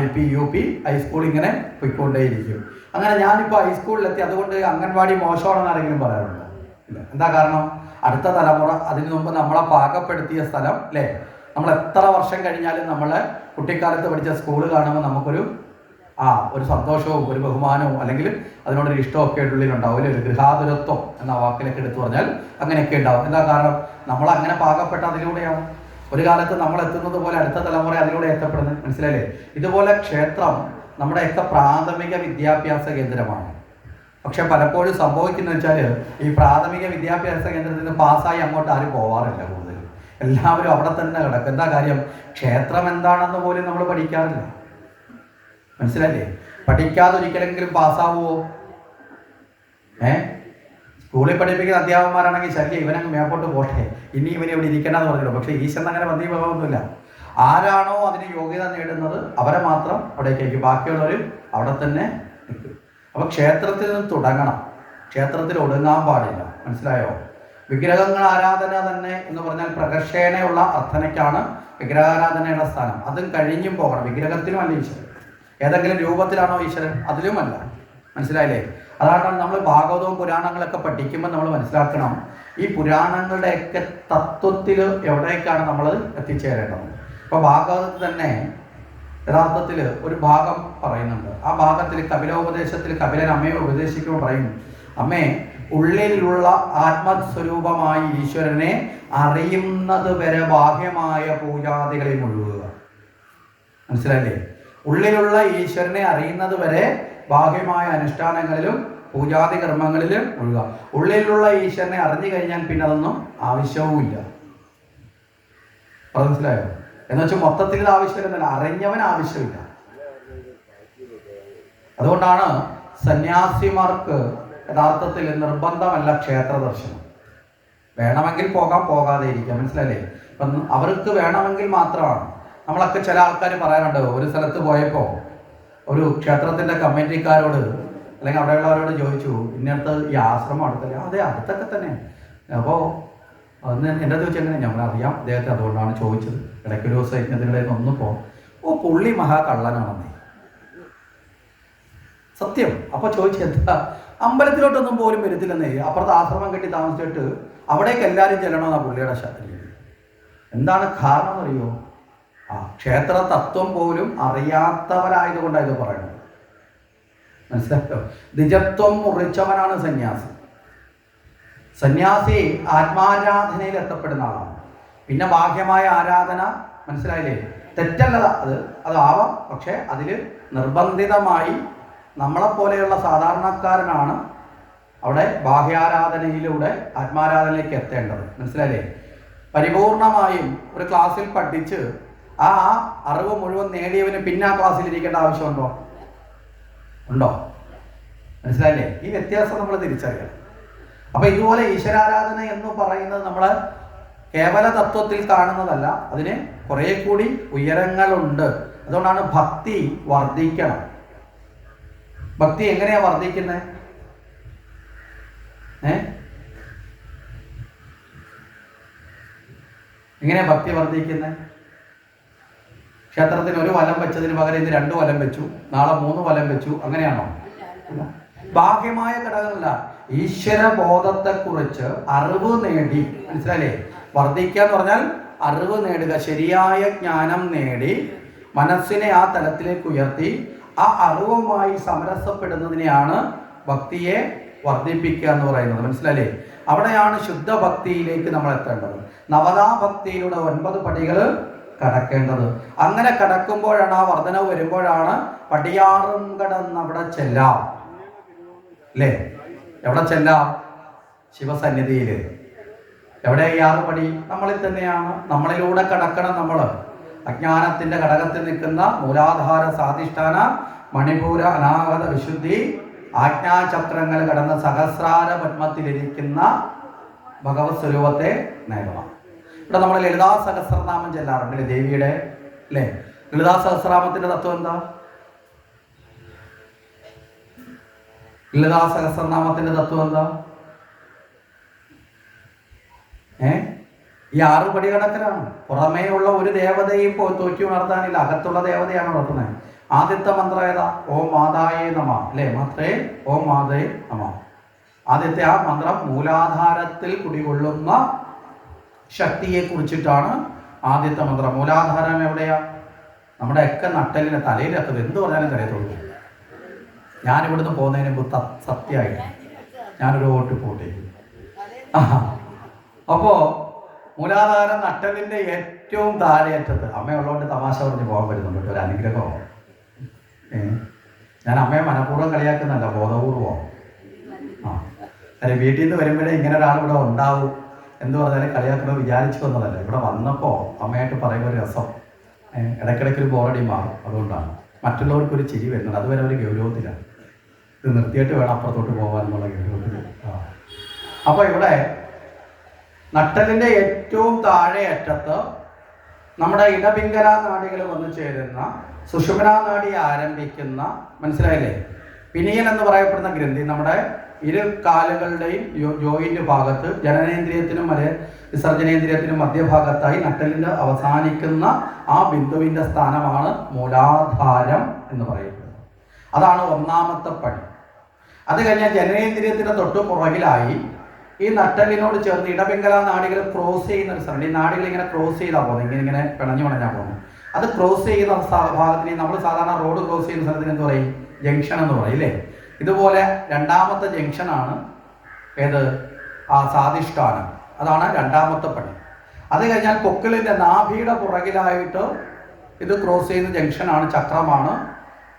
LP UP ഹൈസ്കൂൾ ഇങ്ങനെ പോയിക്കൊണ്ടേയിരിക്കും. അങ്ങനെ ഞാനിപ്പോൾ ഹൈസ്കൂളിലെത്തി, അതുകൊണ്ട് അംഗൻവാടി മോശമാണെന്ന് ആരെങ്കിലും പറയാറുണ്ടോ? ഇല്ല. എന്താ കാരണം? അടുത്ത തലമുറ, അതിനു മുമ്പ് നമ്മളെ പാകപ്പെടുത്തിയ സ്ഥലം അല്ലേ? നമ്മൾ എത്ര വർഷം കഴിഞ്ഞാലും നമ്മളെ കുട്ടിക്കാലത്ത് പഠിച്ച സ്കൂൾ കാണുമ്പോൾ നമുക്കൊരു ഒരു സന്തോഷവും ഒരു ബഹുമാനവും അല്ലെങ്കിൽ അതിനോടൊരു ഇഷ്ടമൊക്കെ ഉള്ളിലുണ്ടാവും. ഒരു ഗൃഹാതുരത്വം എന്ന വാക്കിലൊക്കെ എടുത്തു പറഞ്ഞാൽ അങ്ങനെയൊക്കെ ഉണ്ടാവും. എന്താ കാരണം? നമ്മൾ അങ്ങനെ പാകപ്പെട്ട അതിലൂടെയാണ്. ഒരു കാലത്ത് നമ്മൾ എത്തുന്നത് പോലെ അടുത്ത തലമുറ അതിലൂടെ എത്തപ്പെടുന്നത്. മനസ്സിലായില്ലേ? ഇതുപോലെ ക്ഷേത്രം നമ്മുടെയൊക്കെ പ്രാഥമിക വിദ്യാഭ്യാസ കേന്ദ്രമാണ്. പക്ഷെ പലപ്പോഴും സംഭവിക്കുന്നത് വെച്ചാൽ ഈ പ്രാഥമിക വിദ്യാഭ്യാസ കേന്ദ്രത്തിൽ നിന്ന് പാസ്സായി അങ്ങോട്ട് ആരും പോവാറില്ല. കൂടുതൽ എല്ലാവരും അവിടെ തന്നെ കിടക്കും. എന്താ കാര്യം? ക്ഷേത്രം എന്താണെന്ന് പോലും നമ്മൾ പഠിക്കാറില്ല. മനസ്സിലല്ലേ? പഠിക്കാതെ ഒരിക്കലെങ്കിലും പാസ്സാവുമോ? സ്കൂളിൽ പഠിപ്പിക്കുന്ന അധ്യാപകന്മാരാണെങ്കിൽ ശല്യം, ഇവനങ്ങ് മേപ്പോട്ട് പോട്ടെ, ഇനി ഇവനെ ഇവിടെ ഇരിക്കണമെന്ന് പറഞ്ഞല്ലോ. പക്ഷേ ഈശ്വരൻ അങ്ങനെ വന്നീഭാവമൊന്നുമില്ല. ആരാണോ അതിന് യോഗ്യത നേടുന്നത് അവരെ മാത്രം അവിടേക്ക് അയക്കും, ബാക്കിയുള്ളവർ അവിടെ തന്നെ നിൽക്കും. അപ്പോൾ ക്ഷേത്രത്തിൽ നിന്ന് തുടങ്ങണം, ക്ഷേത്രത്തിൽ ഒടുങ്ങാൻ പാടില്ല. മനസ്സിലായോ? വിഗ്രഹങ്ങൾ ആരാധന തന്നെ എന്ന് പറഞ്ഞാൽ പ്രകർഷേണയുള്ള അർത്ഥനയ്ക്കാണ് വിഗ്രഹാരാധനയുടെ സ്ഥാനം. അതും കഴിഞ്ഞും പോകണം. വിഗ്രഹത്തിലുമല്ല ഈശ്വരൻ, ഏതെങ്കിലും രൂപത്തിലാണോ ഈശ്വരൻ? അതിലുമല്ല. മനസ്സിലായില്ലേ? അതാണ് നമ്മൾ ഭാഗവതവും പുരാണങ്ങളൊക്കെ പഠിക്കുമ്പോൾ നമ്മൾ മനസ്സിലാക്കണം, ഈ പുരാണങ്ങളുടെയൊക്കെ തത്വത്തിൽ എവിടേക്കാണ് നമ്മൾ എത്തിച്ചേരേണ്ടത്. ഇപ്പോൾ ഭാഗവതത്തിൽ തന്നെ യഥാർത്ഥത്തിൽ ഒരു ഭാഗം പറയുന്നുണ്ട്. ആ ഭാഗത്തിൽ കപിലോപദേശത്തിൽ കപിലൻ അമ്മയെ ഉപദേശിക്കുമ്പോൾ പറയും, അമ്മേ, ഉള്ളിലുള്ള ആത്മസ്വരൂപമായി ഈശ്വരനെ അറിയുന്നത് വരെ ബാഹ്യമായ പൂജാദികളിൽ മുഴുകുക. മനസ്സിലായില്ലേ? ഉള്ളിലുള്ള ഈശ്വരനെ അറിയുന്നത് വരെ ബാഹ്യമായ അനുഷ്ഠാനങ്ങളിലും പൂജാതി കർമ്മങ്ങളിലും മുഴുകുക. ഉള്ളിലുള്ള ഈശ്വരനെ അറിഞ്ഞു കഴിഞ്ഞാൽ പിന്നെ അതൊന്നും ആവശ്യവുമില്ല. അത് മനസ്സിലായോ? എന്ന് വെച്ചാൽ മൊത്തത്തിൽ ആവശ്യമില്ല, അറിഞ്ഞവൻ ആവശ്യമില്ല. അതുകൊണ്ടാണ് സന്യാസിമാർക്ക് യഥാർത്ഥത്തിൽ നിർബന്ധമല്ല ക്ഷേത്ര ദർശനം. വേണമെങ്കിൽ പോകാം, പോകാതെ ഇരിക്കാം. മനസ്സിലല്ലേ? അപ്പം അവർക്ക് വേണമെങ്കിൽ മാത്രമാണ്. നമ്മളൊക്കെ ചില ആൾക്കാർ പറയാറുണ്ട്, ഒരു സ്ഥലത്ത് പോയപ്പോൾ ഒരു ക്ഷേത്രത്തിൻ്റെ കമ്മിറ്റിക്കാരോട് അല്ലെങ്കിൽ അവിടെയുള്ളവരോട് ചോദിച്ചു, ഇന്നടുത്ത് ഈ ആശ്രമം അടുത്തല്ലേ? അതെ, അടുത്തൊക്കെ തന്നെ. അപ്പോൾ അന്ന് എൻ്റെ ചോദിച്ചാൽ എങ്ങനെ ഞങ്ങൾ അറിയാം അദ്ദേഹത്തെ, അതുകൊണ്ടാണ് ചോദിച്ചത്. ഇടയ്ക്കൊരു ദിവസം ഇന്നതിനിടയിൽ ഒന്ന് പുള്ളി മഹാകള്ളനാണെന്നേ. സത്യം. അപ്പോൾ ചോദിച്ചു, എന്താ അമ്പലത്തിലോട്ടൊന്നും പോലും വരത്തില്ലെന്നേ, അപ്പുറത്ത് ആശ്രമം കെട്ടി താമസിച്ചിട്ട് അവിടേക്ക് എല്ലാവരും ചെല്ലണമെന്നാണ് പുള്ളിയുടെ ശൈലി. എന്താണ് കാരണം എന്നറിയോ? ക്ഷേത്ര തത്വം പോലും അറിയാത്തവരായതുകൊണ്ടാണ് ഇത് പറയുന്നത്. മനസ്സിലായോ? നിജത്വം മുറിച്ചവനാണ് സന്യാസി. സന്യാസി ആത്മാരാധനയിൽ എത്തപ്പെടുന്ന ആളാണ്. പിന്നെ ബാഹ്യമായ ആരാധന, മനസ്സിലായില്ലേ? തെറ്റല്ല അതാവാം, പക്ഷെ അതിൽ നിർബന്ധിതമായി നമ്മളെപ്പോലെയുള്ള സാധാരണക്കാരനാണ് അവിടെ ബാഹ്യാരാധനയിലൂടെ ആത്മാരാധനയിലേക്ക് എത്തേണ്ടത്. മനസ്സിലായില്ലേ? പരിപൂർണമായും ഒരു ക്ലാസ്സിൽ പഠിച്ച് ആ അറിവ് മുഴുവൻ നേടിയവന് പിന്നെ ആ ക്ലാസ്സിൽ ഇരിക്കേണ്ട ആവശ്യമുണ്ടോ? ഉണ്ടോ? മനസ്സിലായില്ലേ? ഈ വ്യത്യാസം നമ്മൾ തിരിച്ചറിയണം. അപ്പൊ ഇതുപോലെ ഈശ്വരാരാധന എന്ന് പറയുന്നത് നമ്മൾ കേവല തത്വത്തിൽ കാണുന്നതല്ല, അതിന് കുറെ കൂടി ഉയരങ്ങളുണ്ട്. അതുകൊണ്ടാണ് ഭക്തി വർദ്ധിക്കണം. ഭക്തി എങ്ങനെയാ വർദ്ധിക്കുന്നത്? എങ്ങനെയാ ഭക്തി വർദ്ധിക്കുന്നത്? ക്ഷേത്രത്തിന് ഒരു വലം വെച്ചതിന് പകരം ഇന്ന് 2 വലം വെച്ചു, നാളെ 3 വലം വെച്ചു, അങ്ങനെയാണോ? ബാഹ്യമായ ഘടകമല്ല, ഈശ്വര ബോധത്തെക്കുറിച്ച് അറിവ് നേടി. മനസ്സിലായില്ലേ? വർദ്ധിക്കുക എന്ന് പറഞ്ഞാൽ അറിവ് നേടുക, ശരിയായ ജ്ഞാനം നേടി മനസ്സിനെ ആ തലത്തിലേക്ക് ഉയർത്തി ആ അറിവുമായി സമരസപ്പെടുന്നതിനെയാണ് ഭക്തിയെ വർദ്ധിപ്പിക്കുക എന്ന് പറയുന്നത്. മനസ്സിലല്ലേ? അവിടെയാണ് ശുദ്ധ ഭക്തിയിലേക്ക് നമ്മൾ എത്തേണ്ടത്. നവതാ ഭക്തിയിലൂടെ 9 പടികൾ കടക്കേണ്ടത്. അങ്ങനെ കടക്കുമ്പോഴാണ്, ആ വർധനവ് വരുമ്പോഴാണ് പടിയാറും കടന്ന് അവിടെ ചെല്ലാം. അല്ലേ? എവിടെ ചെല്ലാം? ശിവസന്നിധിയിൽ. എവിടെ ഈ 6 പടി? നമ്മളിൽ തന്നെയാണ്. നമ്മളിലൂടെ കടക്കണം. നമ്മൾ അജ്ഞാനത്തിന്റെ ഘടകത്തിൽ നിൽക്കുന്ന മൂലാധാര സാധിഷ്ഠാന മണിപൂര അനാഗത വിശുദ്ധി ആജ്ഞാചക്രങ്ങൾ കടന്ന സഹസ്രാര പത്മത്തിലിരിക്കുന്ന ഭഗവത് സ്വരൂപത്തെ നേടണം. ഇവിടെ നമ്മൾ ലളിതാ സഹസ്രനാമം ചെല്ലാറുണ്ട് ദേവിയുടെ, അല്ലേ? ലളിതാ സഹസ്രനാമത്തിന്റെ തത്വം എന്താ? ലളിതാ സഹസ്രനാമത്തിന്റെ തത്വം എന്താ? ഈ 6 പടി കടക്കലാണ്. പുറമേ ഉള്ള ഒരു ദേവതയും തോറ്റി ഉണർത്താനില്ല, അകത്തുള്ള ദേവതയാണ് ഉണർത്തുന്നത്. ആദ്യത്തെ മന്ത്രം ഏതാ? ഓം മാതായേ നമ, അല്ലേ? മാത്രേ ഓം മാതേ നമ. ആദ്യത്തെ ആ മന്ത്രം മൂലാധാരത്തിൽ കുടികൊള്ളുന്ന ശക്തിയെ കുറിച്ചിട്ടാണ് ആദ്യത്തെ മന്ത്രം. മൂലാധാരം എവിടെയാ? നമ്മുടെ ഒക്കെ നട്ടലിനെ തലയിലൊക്കെ എന്ത് പറഞ്ഞാലും കരയത്തുള്ളൂ. ഞാനിവിടുന്ന് പോകുന്നതിന് മുമ്പ് സത്യമായിട്ട് ഞാനൊരു വോട്ട് പോട്ടേക്കും. അപ്പോൾ മൂലാധാരം നട്ടലിൻ്റെ ഏറ്റവും താഴെയറ്റത്ത്. അമ്മയുള്ളതുകൊണ്ട് തമാശ പറഞ്ഞ് പോകാൻ പറ്റുന്നുണ്ട്, ഒരു അനുഗ്രഹമാണ്. ഞാൻ അമ്മയെ മനഃപൂർവ്വം കളിയാക്കുന്നല്ല, ബോധപൂർവം. അല്ലെ, വീട്ടിൽ നിന്ന് വരുമ്പോഴേ ഇങ്ങനെ ഒരാൾ ഇവിടെ ഉണ്ടാവും എന്ത് പറഞ്ഞാലും കളിയാക്കണോ വിചാരിച്ചു വന്നതല്ല. ഇവിടെ വന്നപ്പോൾ അമ്മയായിട്ട് പറയുമ്പോൾ ഒരു രസം, ഇടയ്ക്കിടയ്ക്ക് ഒരു ബോറടി മാറും. അതുകൊണ്ടാണ് മറ്റുള്ളവർക്കൊരു ചിരി വരുന്നത്. അതുവരെ ഒരു ഗൗരവത്തിലാണ്. ഇത് നിർത്തിയിട്ട് വേണം അപ്പുറത്തോട്ട് പോകാൻ എന്നുള്ള ഗൗരവത്തിൽ. അപ്പോൾ ഇവിടെ നട്ടലിൻ്റെ ഏറ്റവും താഴെ അറ്റത്ത് നമ്മുടെ ഇടപിംഗല നാഡികൾ വന്നു ചേരുന്ന സുഷുമ്നാ നാഡി ആരംഭിക്കുന്ന, മനസ്സിലായില്ലേ, പിനിയൽ എന്ന് പറയപ്പെടുന്ന ഗ്രന്ഥി നമ്മുടെ ഇരു കാലുകളുടെയും ജോയിന്റ് ഭാഗത്ത് ജനനേന്ദ്രിയത്തിനും വിസർജനേന്ദ്രിയത്തിനും മധ്യഭാഗത്തായി നട്ടലിൻ്റെ അവസാനിക്കുന്ന ആ ബിന്ദുവിൻ്റെ സ്ഥാനമാണ് മൂലാധാരം എന്ന് പറയപ്പെടുന്നത്. അതാണ് ഒന്നാമത്തെ പടി. അത് കഴിഞ്ഞാൽ ജനനേന്ദ്രിയത്തിൻ്റെ തൊട്ട് പുറകിലായി ഈ നട്ടലിനോട് ചേർന്ന് ഇടപിംഗല നാഡികൾ ക്രോസ് ചെയ്യുന്ന ഒരു സ്ഥലം. ഈ നാഡികൾ ഇങ്ങനെ ക്രോസ് ചെയ്താൽ പോകുന്നത്, ഇങ്ങനെ പിണഞ്ഞു പോകുന്നു. അത് ക്രോസ് ചെയ്യുന്ന ഭാഗത്തിന് നമ്മൾ സാധാരണ റോഡ് ക്രോസ് ചെയ്യുന്ന സ്ഥലത്തിന് എന്ത് പറയും? ജംഗ്ഷൻ എന്ന് പറയും, ഇല്ലേ? ഇതുപോലെ രണ്ടാമത്തെ ജംഗ്ഷനാണ് ഏത്? ആ സ്വാധിഷ്ഠാനം. അതാണ് രണ്ടാമത്തെ പടി. അത് കഴിഞ്ഞാൽ പൊക്കിളിൻ്റെ നാഭിയുടെ പുറകിലായിട്ട് ഇത് ക്രോസ് ചെയ്യുന്ന ജംഗ്ഷനാണ്, ചക്രമാണ്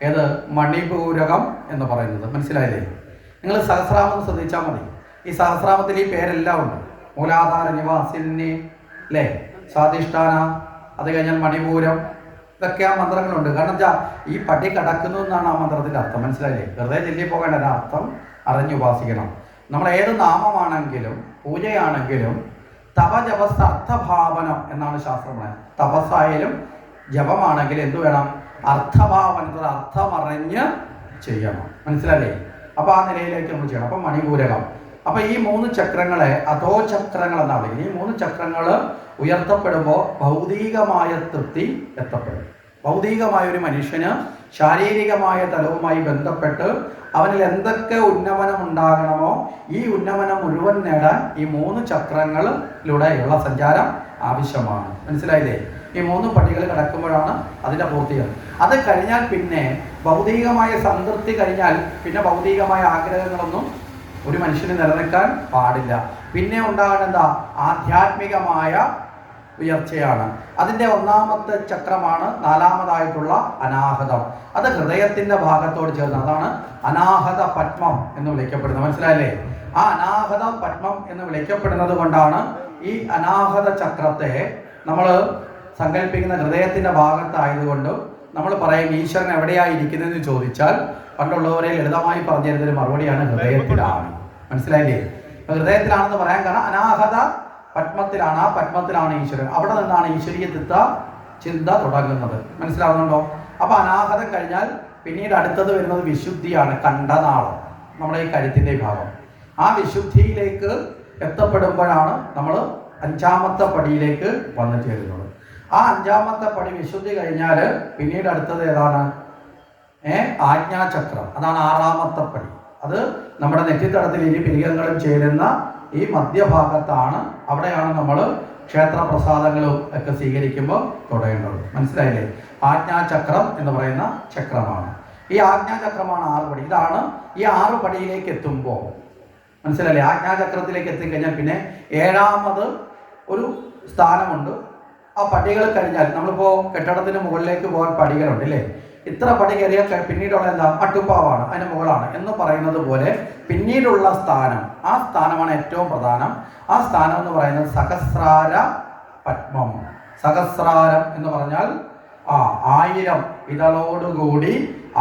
ഏത്? മണിപൂരകം എന്ന് പറയുന്നത്. മനസ്സിലായില്ലേ? നിങ്ങൾ സഹസ്രാമം ശ്രദ്ധിച്ചാൽ മതി. ഈ സഹസ്രാമത്തിൽ ഈ പേരെല്ലാം ഉണ്ട്. മൂലാധാര നിവാസിനി, അല്ലേ? സ്വാധിഷ്ഠാന, അത് കഴിഞ്ഞാൽ മണിപൂരം, ഇതൊക്കെ ആ മന്ത്രങ്ങളുണ്ട്. കാരണം വെച്ചാൽ ഈ പടി കടക്കുന്നു എന്നാണ് ആ മന്ത്രത്തിൻ്റെ അർത്ഥം. മനസ്സിലായില്ലേ? വെറുതെ ചൊല്ലി പോകേണ്ട, അർത്ഥം അറിഞ്ഞുപാസിക്കണം. നമ്മൾ ഏത് നാമമാണെങ്കിലും പൂജയാണെങ്കിലും തപജപസ് അർത്ഥഭാവനം എന്നാണ് ശാസ്ത്രം പറയുന്നത്. തപസ്സായാലും ജപമാണെങ്കിലും എന്ത് വേണം? അർത്ഥഭാവനത്തിൽ അർത്ഥമറിഞ്ഞ് ചെയ്യണം. മനസ്സിലല്ലേ? അപ്പോൾ ആ നിലയിലേക്ക് നമ്മൾ ചെയ്യണം. അപ്പം മണിപൂരകം. അപ്പോൾ ഈ 3 ചക്രങ്ങളെ അധോ ചക്രങ്ങൾ എന്നാണ് വിളിക്കുന്നത്. ഈ 3 ചക്രങ്ങൾ ഉയർത്തപ്പെടുമ്പോൾ ഭൗതികമായ തൃപ്തി എത്തപ്പെടും. ഭൗതികമായ ഒരു മനുഷ്യന് ശാരീരികമായ തലവുമായി ബന്ധപ്പെട്ട് അവനിൽ എന്തൊക്കെ ഉന്നമനം ഉണ്ടാകണമോ ഈ ഉന്നമനം മുഴുവൻ നേടാൻ ഈ 3 ചക്രങ്ങളിലൂടെയുള്ള സഞ്ചാരം ആവശ്യമാണ്. മനസ്സിലായില്ലേ? ഈ 3 പടികൾ കടക്കുമ്പോഴാണ് അതിൻ്റെ പൂർത്തീകരണം. അത് കഴിഞ്ഞാൽ പിന്നെ ഭൗതികമായ സംതൃപ്തി കഴിഞ്ഞാൽ പിന്നെ ഭൗതികമായ ആഗ്രഹങ്ങളൊന്നും ഒരു മനുഷ്യന് നിലനിൽക്കാൻ പാടില്ല. പിന്നെ ഉണ്ടാകുന്ന എന്താ? ആധ്യാത്മികമായ ഉയർച്ചയാണ്. അതിൻ്റെ ഒന്നാമത്തെ ചക്രമാണ് 4ാമതായിട്ടുള്ള അനാഹതം. അത് ഹൃദയത്തിൻ്റെ ഭാഗത്തോട് ചേർന്ന്, അതാണ് അനാഹത പത്മം എന്ന് വിളിക്കപ്പെടുന്നത്. മനസ്സിലായില്ലേ? ആ അനാഹത പത്മം എന്ന് വിളിക്കപ്പെടുന്നത് കൊണ്ടാണ് ഈ അനാഹത ചക്രത്തെ നമ്മൾ സങ്കല്പിക്കുന്ന ഹൃദയത്തിൻ്റെ ഭാഗത്തായതുകൊണ്ട് നമ്മൾ പറയും ഈശ്വരൻ എവിടെയാണ് ഇരിക്കുന്നതെന്ന് ചോദിച്ചാൽ പണ്ടുള്ളവരെ ലളിതമായി പറഞ്ഞു തരുന്നൊരു മറുപടിയാണ് ഹൃദയത്തിലാണ്. മനസ്സിലായില്ലേ? ഹൃദയത്തിലാണെന്ന് പറയാൻ കാരണം അനാഹത പത്മത്തിലാണ്. ആ പത്മത്തിലാണ് ഈശ്വരൻ. അവിടെ നിന്നാണ് ഈശ്വരീയ ചിന്ത തുടങ്ങുന്നത്. മനസ്സിലാവുന്നുണ്ടോ? അപ്പോൾ അനാഹതം കഴിഞ്ഞാൽ പിന്നീട് അടുത്തത് വരുന്നത് വിശുദ്ധിയാണ്. കണ്ഠനാളം, നമ്മുടെ ഈ കഴുത്തിൻ്റെ ഭാഗം. ആ വിശുദ്ധിയിലേക്ക് എത്തപ്പെടുമ്പോഴാണ് നമ്മൾ 5ാമത്തെ പടിയിലേക്ക് വന്നു ചേരുന്നത്. ആ 5ാമത്തെ പടി വിശുദ്ധി കഴിഞ്ഞാൽ പിന്നീട് അടുത്തത് ഏതാണ്? ആജ്ഞാചക്രം. അതാണ് 6ാമത്തെ പടി. അത് നമ്മുടെ നെറ്റിത്തടത്തിൽ ഇരു പിരികങ്ങളും ചേരുന്ന ഈ മധ്യഭാഗത്താണ്. അവിടെയാണ് നമ്മൾ ക്ഷേത്രപ്രസാദങ്ങളും ഒക്കെ സ്വീകരിക്കുമ്പോൾ തൊടേണ്ടത്. മനസ്സിലായില്ലേ? ആജ്ഞാചക്രം എന്ന് പറയുന്ന ചക്രമാണ്. ഈ ആജ്ഞാചക്രമാണ് 6 പടി. ഇതാണ് ഈ 6 പടിയിലേക്ക് എത്തുമ്പോൾ, മനസ്സിലായില്ലേ? ആജ്ഞാചക്രത്തിലേക്ക് എത്തിക്കഴിഞ്ഞാൽ പിന്നെ 7ാമത് ഒരു സ്ഥാനമുണ്ട്. ആ പടികൾ കഴിഞ്ഞാൽ നമ്മളിപ്പോൾ കെട്ടിടത്തിന് മുകളിലേക്ക് പോകാൻ പടികളുണ്ട്, അല്ലേ? ഇത്ര പടി കയറിയാൽ പിന്നീടുള്ള എന്താ? മട്ടുപ്പാവാണ്, അതിന് മുകളാണ് എന്ന് പറയുന്നത് പോലെ പിന്നീടുള്ള സ്ഥാനം, ആ സ്ഥാനമാണ് ഏറ്റവും പ്രധാനം. ആ സ്ഥാനം എന്ന് പറയുന്നത് സഹസ്രാര പത്മം. സഹസ്രാരം എന്ന് പറഞ്ഞാൽ 1000 ഇതളോടുകൂടി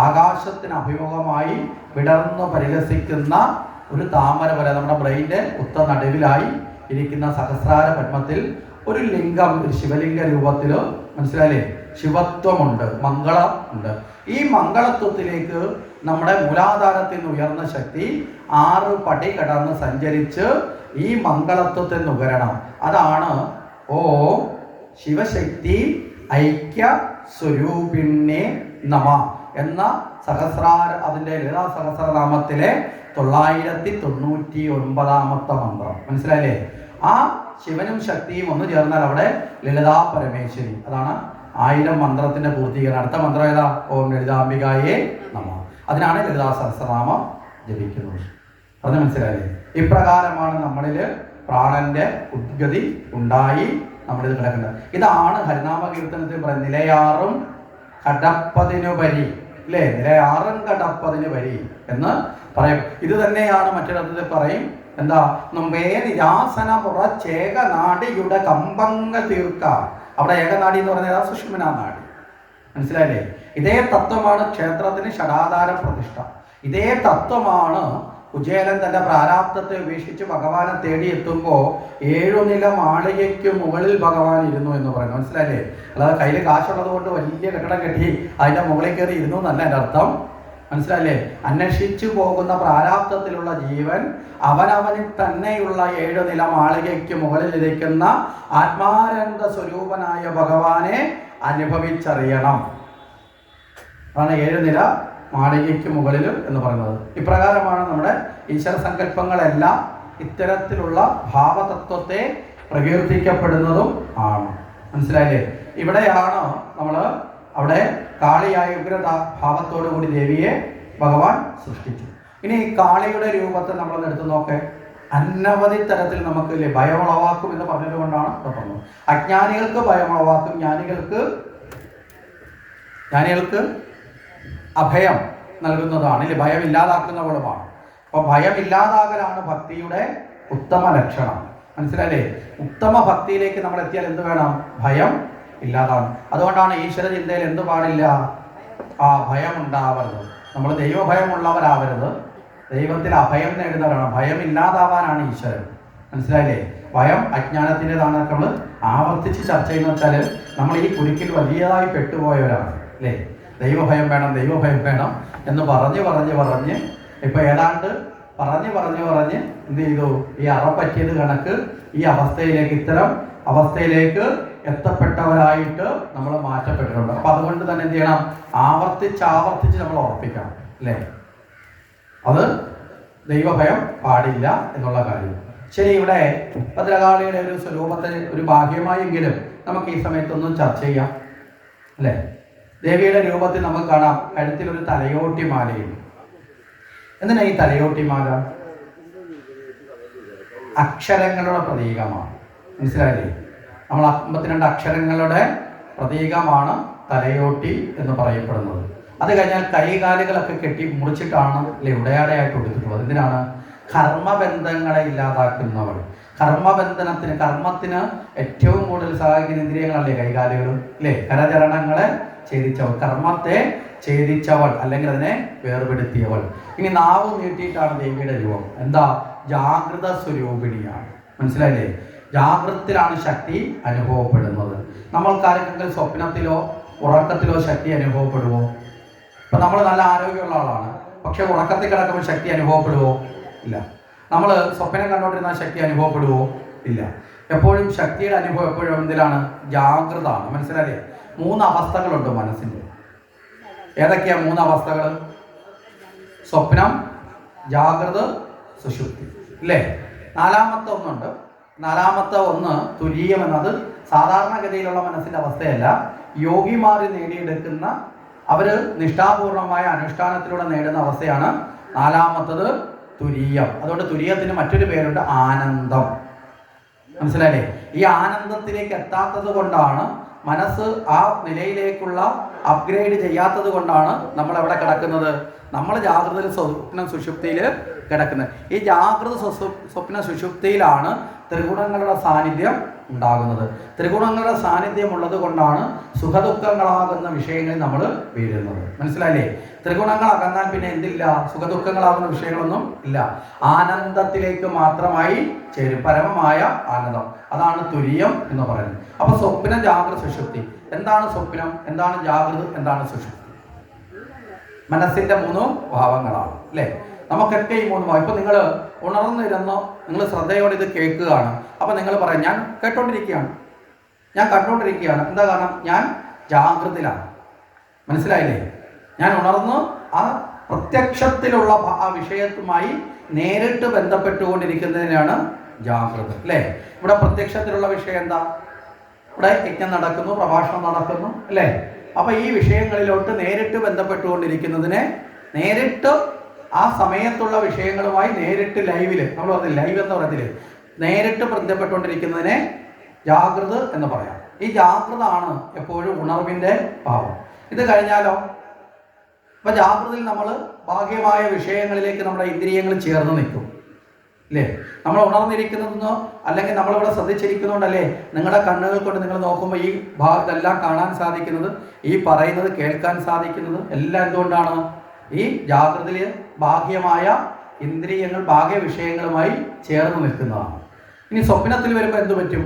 ആകാശത്തിന് അഭിമുഖമായി വിടർന്നു പരിലസിക്കുന്ന ഒരു താമര പോലെ നമ്മുടെ ബ്രെയിൻ്റെ നടുവിലായി ഇരിക്കുന്ന സഹസ്രാര പത്മത്തിൽ ഒരു ലിംഗം, ഒരു ശിവലിംഗ രൂപത്തിൽ, മനസ്സിലായില്ലേ? ശിവത്വമുണ്ട്, മംഗളം ഉണ്ട്. ഈ മംഗളത്വത്തിലേക്ക് നമ്മുടെ മൂലാധാരത്തിൽ നിന്ന് ഉയർന്ന ശക്തി 6 പടി കടന്ന് സഞ്ചരിച്ച് ഈ മംഗളത്വത്തെ നുകരണം. അതാണ് ഓം ശിവശക്തി ഐക്യ സ്വരൂപിണ്യേ നമ എന്ന അതിൻ്റെ ലളിതാ സഹസ്രനാമത്തിലെ 999ാമത്തെ മന്ത്രം. മനസ്സിലായില്ലേ? ആ ശിവനും ശക്തിയും ഒന്ന് ചേർന്നാൽ അവിടെ ലളിതാ പരമേശ്വരി. അതാണ് 1000 മന്ത്രത്തിന്റെ പൂർത്തീകരണം. അടുത്ത മന്ത്രം ഏതാ? ഓം ലളിതാംബികായേ നമഃ. അതിനാണ് ലളിതാ സഹസ്രനാമം ജപിക്കുന്നത്. അത് മനസ്സിലായില്ലേ? ഇപ്രകാരമാണ് നമ്മളിൽ പ്രാണന്റെ ഉദ്ഗതി ഉണ്ടായി നമ്മളിത് കിടക്കുന്നത്. ഇതാണ് ഹരിനാമ കീർത്തനത്തിൽ പറയുന്നത്. നിലയാറും കടപ്പതിനുപരി അല്ലേ, നിലയാറും കടപ്പതിന് വരി എന്ന് പറയും. ഇത് തന്നെയാണ് മറ്റൊരർത്ഥത്തിൽ പറയും എന്താ, മുമ്പേ നിരാസന പുറച്ചേകനാടിയുടെ കമ്പങ്ങൾ തീർക്ക. അവിടെ ഏകനാടി എന്ന് പറഞ്ഞാൽ സുഷുമ്നാ നാടി. മനസ്സിലായില്ലേ? ഇതേ തത്വമാണ് ക്ഷേത്രത്തിന് ഷടാധാര പ്രതിഷ്ഠ. ഇതേ തത്വമാണ് കുചേലൻ തന്റെ പ്രാരാബ്ധത്തെ ഉപേക്ഷിച്ച് ഭഗവാനെ തേടിയെത്തുമ്പോൾ 7 നില മാളികയ്ക്ക് മുകളിൽ ഭഗവാൻ ഇരുന്നു എന്ന് പറയുന്നു. മനസ്സിലായില്ലേ? അല്ലാതെ കയ്യിൽ കാശുള്ളത് കൊണ്ട് വലിയ കെട്ടിടം കെട്ടി അതിന്റെ മുകളിൽ കയറി ഇരുന്നു എന്നല്ല എൻ്റെ അർത്ഥം. മനസ്സിലായില്ലേ? അന്വേഷിച്ചു പോകുന്ന പ്രാരാബ്ധത്തിലുള്ള ജീവൻ അവനവനിൽ തന്നെയുള്ള 7 നില മാളികയ്ക്ക് മുകളിൽ ഇരിക്കുന്ന ആത്മാനന്ദ സ്വരൂപനായ ഭഗവാനെ അനുഭവിച്ചറിയണം. അതാണ് 7 നില മാളികയ്ക്ക് മുകളിൽ എന്ന് പറയുന്നത്. ഇപ്രകാരമാണ് നമ്മുടെ ഈശ്വര സങ്കല്പങ്ങളെല്ലാം ഇത്തരത്തിലുള്ള ഭാവതത്വത്തെ പ്രകീർത്തിക്കപ്പെടുന്നതും ആണ്. മനസ്സിലായില്ലേ? ഇവിടെയാണ് നമ്മൾ അവിടെ കാളിയായ ഉഗ്രത ഭാവത്തോടു കൂടി ദേവിയെ ഭഗവാൻ സൃഷ്ടിച്ചു. ഇനി കാളിയുടെ രൂപത്തെ നമ്മൾ എടുത്തു നോക്കെ, അനവധി തരത്തിൽ നമുക്ക് ഭയമുളവാക്കും എന്ന് പറഞ്ഞതുകൊണ്ടാണ് പറഞ്ഞത്. അജ്ഞാനികൾക്ക് ഭയമുളവാക്കും, ജ്ഞാനികൾക്ക് അഭയം നൽകുന്നതാണ്, ഇല്ലേ, ഭയം ഇല്ലാതാക്കുന്നവളുമാണ്. അപ്പോൾ ഭയം ഇല്ലാതാകലാണ് ഭക്തിയുടെ ഉത്തമ ലക്ഷണം. മനസ്സിലായില്ലേ? ഉത്തമ ഭക്തിയിലേക്ക് നമ്മൾ എത്തിയാൽ എന്ത് വേണം? ഭയം ഇല്ലാതാണ്. അതുകൊണ്ടാണ് ഈശ്വര ചിന്തയിൽ എന്ത് പാടില്ല? ഭയം ഉണ്ടാവരുത്. നമ്മൾ ദൈവഭയമുള്ളവരാവരുത്, ദൈവത്തിൽ അഭയം നേടുന്നവരാണ്. ഭയം ഇല്ലാതാവാനാണ് ഈശ്വരൻ. മനസ്സിലായില്ലേ? ഭയം അജ്ഞാനത്തിൻ്റെതാണൊക്കെ നമ്മൾ ആവർത്തിച്ച് ചർച്ച ചെയ്യുന്ന വെച്ചാൽ നമ്മൾ ഈ കുരുക്കിൽ വലിയതായി പെട്ടുപോയവരാണ്, അല്ലേ? ദൈവഭയം വേണം, ദൈവഭയം വേണം എന്ന് പറഞ്ഞ് ഇപ്പം ഏതാണ്ട് പറഞ്ഞ് എന്ത് ചെയ്തു? ഈ അറപ്പറ്റിയത് കണക്ക് ഈ അവസ്ഥയിലേക്ക്, ഇത്തരം അവസ്ഥയിലേക്ക് എത്തപ്പെട്ടവരായിട്ട് നമ്മൾ മാറ്റപ്പെട്ടിട്ടുണ്ട്. അപ്പം അതുകൊണ്ട് തന്നെ എന്ത് ചെയ്യണം? ആവർത്തിച്ച് നമ്മൾ ഉറപ്പിക്കണം, അല്ലേ? അത് ദൈവഭയം പാടില്ല എന്നുള്ള കാര്യം. ശരി, ഇവിടെ ഭദ്രകാളിയുടെ ഒരു സ്വരൂപത്തെ ഒരു ഭാഗ്യമായെങ്കിലും നമുക്ക് ഈ സമയത്തൊന്നും ചർച്ച ചെയ്യാം, അല്ലേ? ദേവിയുടെ രൂപത്തിൽ നമുക്ക് കാണാം കഴുത്തിൽ ഒരു തലയോട്ടി മാലയുണ്ട്. എന്തിനാ ഈ തലയോട്ടി മാല? അക്ഷരങ്ങളുടെ പ്രതീകമാണ്. മനസ്സിലായില്ലേ? നമ്മൾ 52 അക്ഷരങ്ങളുടെ പ്രതീകമാണ് തലയോട്ടി എന്ന് പറയപ്പെടുന്നത്. അത് കഴിഞ്ഞാൽ കൈകാലുകളൊക്കെ കെട്ടി മുറിച്ചിട്ടാണ് അല്ലെ ഉടയാടയായിട്ട് കൊടുത്തിട്ടുള്ളത്. എന്തിനാണ്? കർമ്മബന്ധങ്ങളെ ഇല്ലാതാക്കുന്നവൾ. കർമ്മത്തിന് ഏറ്റവും കൂടുതൽ സഹായിക്കുന്ന ഇന്ദ്രിയങ്ങളല്ലേ കൈകാലുകളും, അല്ലേ? കരചരണങ്ങളെ ഛേദിച്ചവൾ, കർമ്മത്തെ ഛേദിച്ചവൾ, അല്ലെങ്കിൽ അതിനെ വേർപെടുത്തിയവൾ. ഇനി നാവ് നീട്ടിയിട്ടാണ് ദേവിയുടെ രൂപം. എന്താ? ജാഗ്രത സ്വരൂപിണിയാണ്. മനസ്സിലായില്ലേ? ജാഗ്രതത്തിലാണ് ശക്തി അനുഭവപ്പെടുന്നത്. നമ്മൾക്കാർക്കെങ്കിലും സ്വപ്നത്തിലോ ഉറക്കത്തിലോ ശക്തി അനുഭവപ്പെടുമോ? ഇപ്പം നമ്മൾ നല്ല ആരോഗ്യമുള്ള ആളാണ്, പക്ഷെ ഉറക്കത്തിൽ കിടക്കുമ്പോൾ ശക്തി അനുഭവപ്പെടുമോ? ഇല്ല. നമ്മൾ സ്വപ്നം കണ്ടുകൊണ്ടിരുന്ന ശക്തി അനുഭവപ്പെടുമോ? ഇല്ല. എപ്പോഴും ശക്തിയുടെ അനുഭവം എപ്പോഴും എന്തിലാണ്? ജാഗ്രത ആണ്. മനസ്സിലായില്ലേ? 3 അവസ്ഥകളുണ്ട് മനസ്സിൻ്റെ. ഏതൊക്കെയാ 3 അവസ്ഥകൾ? സ്വപ്നം, ജാഗ്രത, സുഷുപ്തി, അല്ലേ? 4ാമത്തെ ഒന്നുണ്ട്. 4ാമത്തെ ഒന്ന് തുരീയം എന്നത് സാധാരണഗതിയിലുള്ള മനസ്സിൻ്റെ അവസ്ഥയല്ല. യോഗിമാർ നേടിയെടുക്കുന്ന, അവർ നിഷ്ഠാപൂർണമായ അനുഷ്ഠാനത്തിലൂടെ നേടുന്ന അവസ്ഥയാണ് 4ാമത്തത് തുരീയം. അതുകൊണ്ട് തുരീയത്തിന് മറ്റൊരു പേരുണ്ട്, ആനന്ദം. മനസ്സിലായില്ലേ? ഈ ആനന്ദത്തിലേക്ക് എത്താത്തത് കൊണ്ടാണ്, മനസ്സ് ആ നിലയിലേക്കുള്ള അപ്ഗ്രേഡ് ചെയ്യാത്തത് കൊണ്ടാണ് നമ്മൾ എവിടെ കിടക്കുന്നത്? നമ്മൾ ജാഗ്രത സ്വപ്ന സുഷുപ്തിയിൽ കിടക്കുന്നത്. ഈ ജാഗ്രത സ്വപ്ന സുഷുപ്തിയിലാണ് ത്രിഗുണങ്ങളുടെ സാന്നിധ്യം ഉണ്ടാകുന്നത്. ത്രിഗുണങ്ങളുടെ സാന്നിധ്യം ഉള്ളത് കൊണ്ടാണ് സുഖദുഃഖങ്ങളാകുന്ന വിഷയങ്ങളിൽ നമ്മൾ വീഴുന്നത്. മനസ്സിലായില്ലേ? ത്രിഗുണങ്ങൾ അകന്നാൽ പിന്നെ എന്തില്ല? സുഖദുഃഖങ്ങളാകുന്ന വിഷയങ്ങളൊന്നും ഇല്ല. ആനന്ദത്തിലേക്ക് മാത്രമായി ചേരും, പരമമായ ആനന്ദം. അതാണ് തുരീയം എന്ന് പറയുന്നത്. അപ്പൊ സ്വപ്നം, ജാഗ്രത, സുഷുപ്തി. എന്താണ് സ്വപ്നം? എന്താണ് ജാഗ്രത? എന്താണ് സുഷുപ്തി? മനസ്സിന്റെ 3 ഭാവങ്ങളാണ്, അല്ലേ? നമുക്കൊക്കെ ഈ 3 ഭാവം. ഇപ്പൊ നിങ്ങൾ ഉണർന്നിരുന്നോ, നിങ്ങൾ ശ്രദ്ധയോടെ ഇത് കേൾക്കുകയാണ്. അപ്പൊ നിങ്ങൾ പറയാം, ഞാൻ കേട്ടോണ്ടിരിക്കുകയാണ്, ഞാൻ കണ്ടുകൊണ്ടിരിക്കുകയാണ്. എന്താ കാരണം? ഞാൻ ജാഗ്രതയിലാണ്. മനസ്സിലായില്ലേ? ഞാൻ ഉണർന്ന് ആ പ്രത്യക്ഷത്തിലുള്ള ആ വിഷയത്തുമായി നേരിട്ട് ബന്ധപ്പെട്ടുകൊണ്ടിരിക്കുന്നതിനാണ് ജാഗ്രത, അല്ലേ? ഇവിടെ പ്രത്യക്ഷത്തിലുള്ള വിഷയം എന്താ? ഇവിടെ യജ്ഞം നടക്കുന്നു, പ്രഭാഷണം നടക്കുന്നു, അല്ലേ? അപ്പൊ ഈ വിഷയങ്ങളിലോട്ട് നേരിട്ട് ബന്ധപ്പെട്ടുകൊണ്ടിരിക്കുന്നതിനെ, നേരിട്ട് ആ സമയത്തുള്ള വിഷയങ്ങളുമായി നേരിട്ട് ലൈവില്, നമ്മൾ പറഞ്ഞില്ല ലൈവ് എന്ന് പറയത്തില്ലേ, നേരിട്ട് ബന്ധപ്പെട്ടുകൊണ്ടിരിക്കുന്നതിനെ ജാഗ്രത എന്ന് പറയാം. ഈ ജാഗ്രത ആണ് എപ്പോഴും ഉണർവിൻ്റെ ഭാവം. ഇത് കഴിഞ്ഞാലോ അപ്പൊ ജാഗ്രതയിൽ നമ്മൾ ബാഹ്യമായ വിഷയങ്ങളിലേക്ക് നമ്മുടെ ഇന്ദ്രിയങ്ങൾ ചേർന്ന് നിൽക്കും, അല്ലേ? നമ്മൾ ഉണർന്നിരിക്കുന്നതെന്നോ അല്ലെങ്കിൽ നമ്മളിവിടെ ശ്രദ്ധിച്ചിരിക്കുന്നതുകൊണ്ടല്ലേ നിങ്ങളുടെ കണ്ണുകൾ കൊണ്ട് നിങ്ങൾ നോക്കുമ്പോൾ ഈ ഭാഗത്തെല്ലാം കാണാൻ സാധിക്കുന്നത്, ഈ പറയുന്നത് കേൾക്കാൻ സാധിക്കുന്നത് എല്ലാം എന്തുകൊണ്ടാണ്? ഈ ജാഗ്രതയിൽ ബാഹ്യമായ ഇന്ദ്രിയങ്ങൾ ബാഹ്യ വിഷയങ്ങളുമായി ചേർന്ന് നിൽക്കുന്നതാണ്. ഇനി സ്വപ്നത്തിൽ വരുമ്പോൾ എന്തു പറ്റും?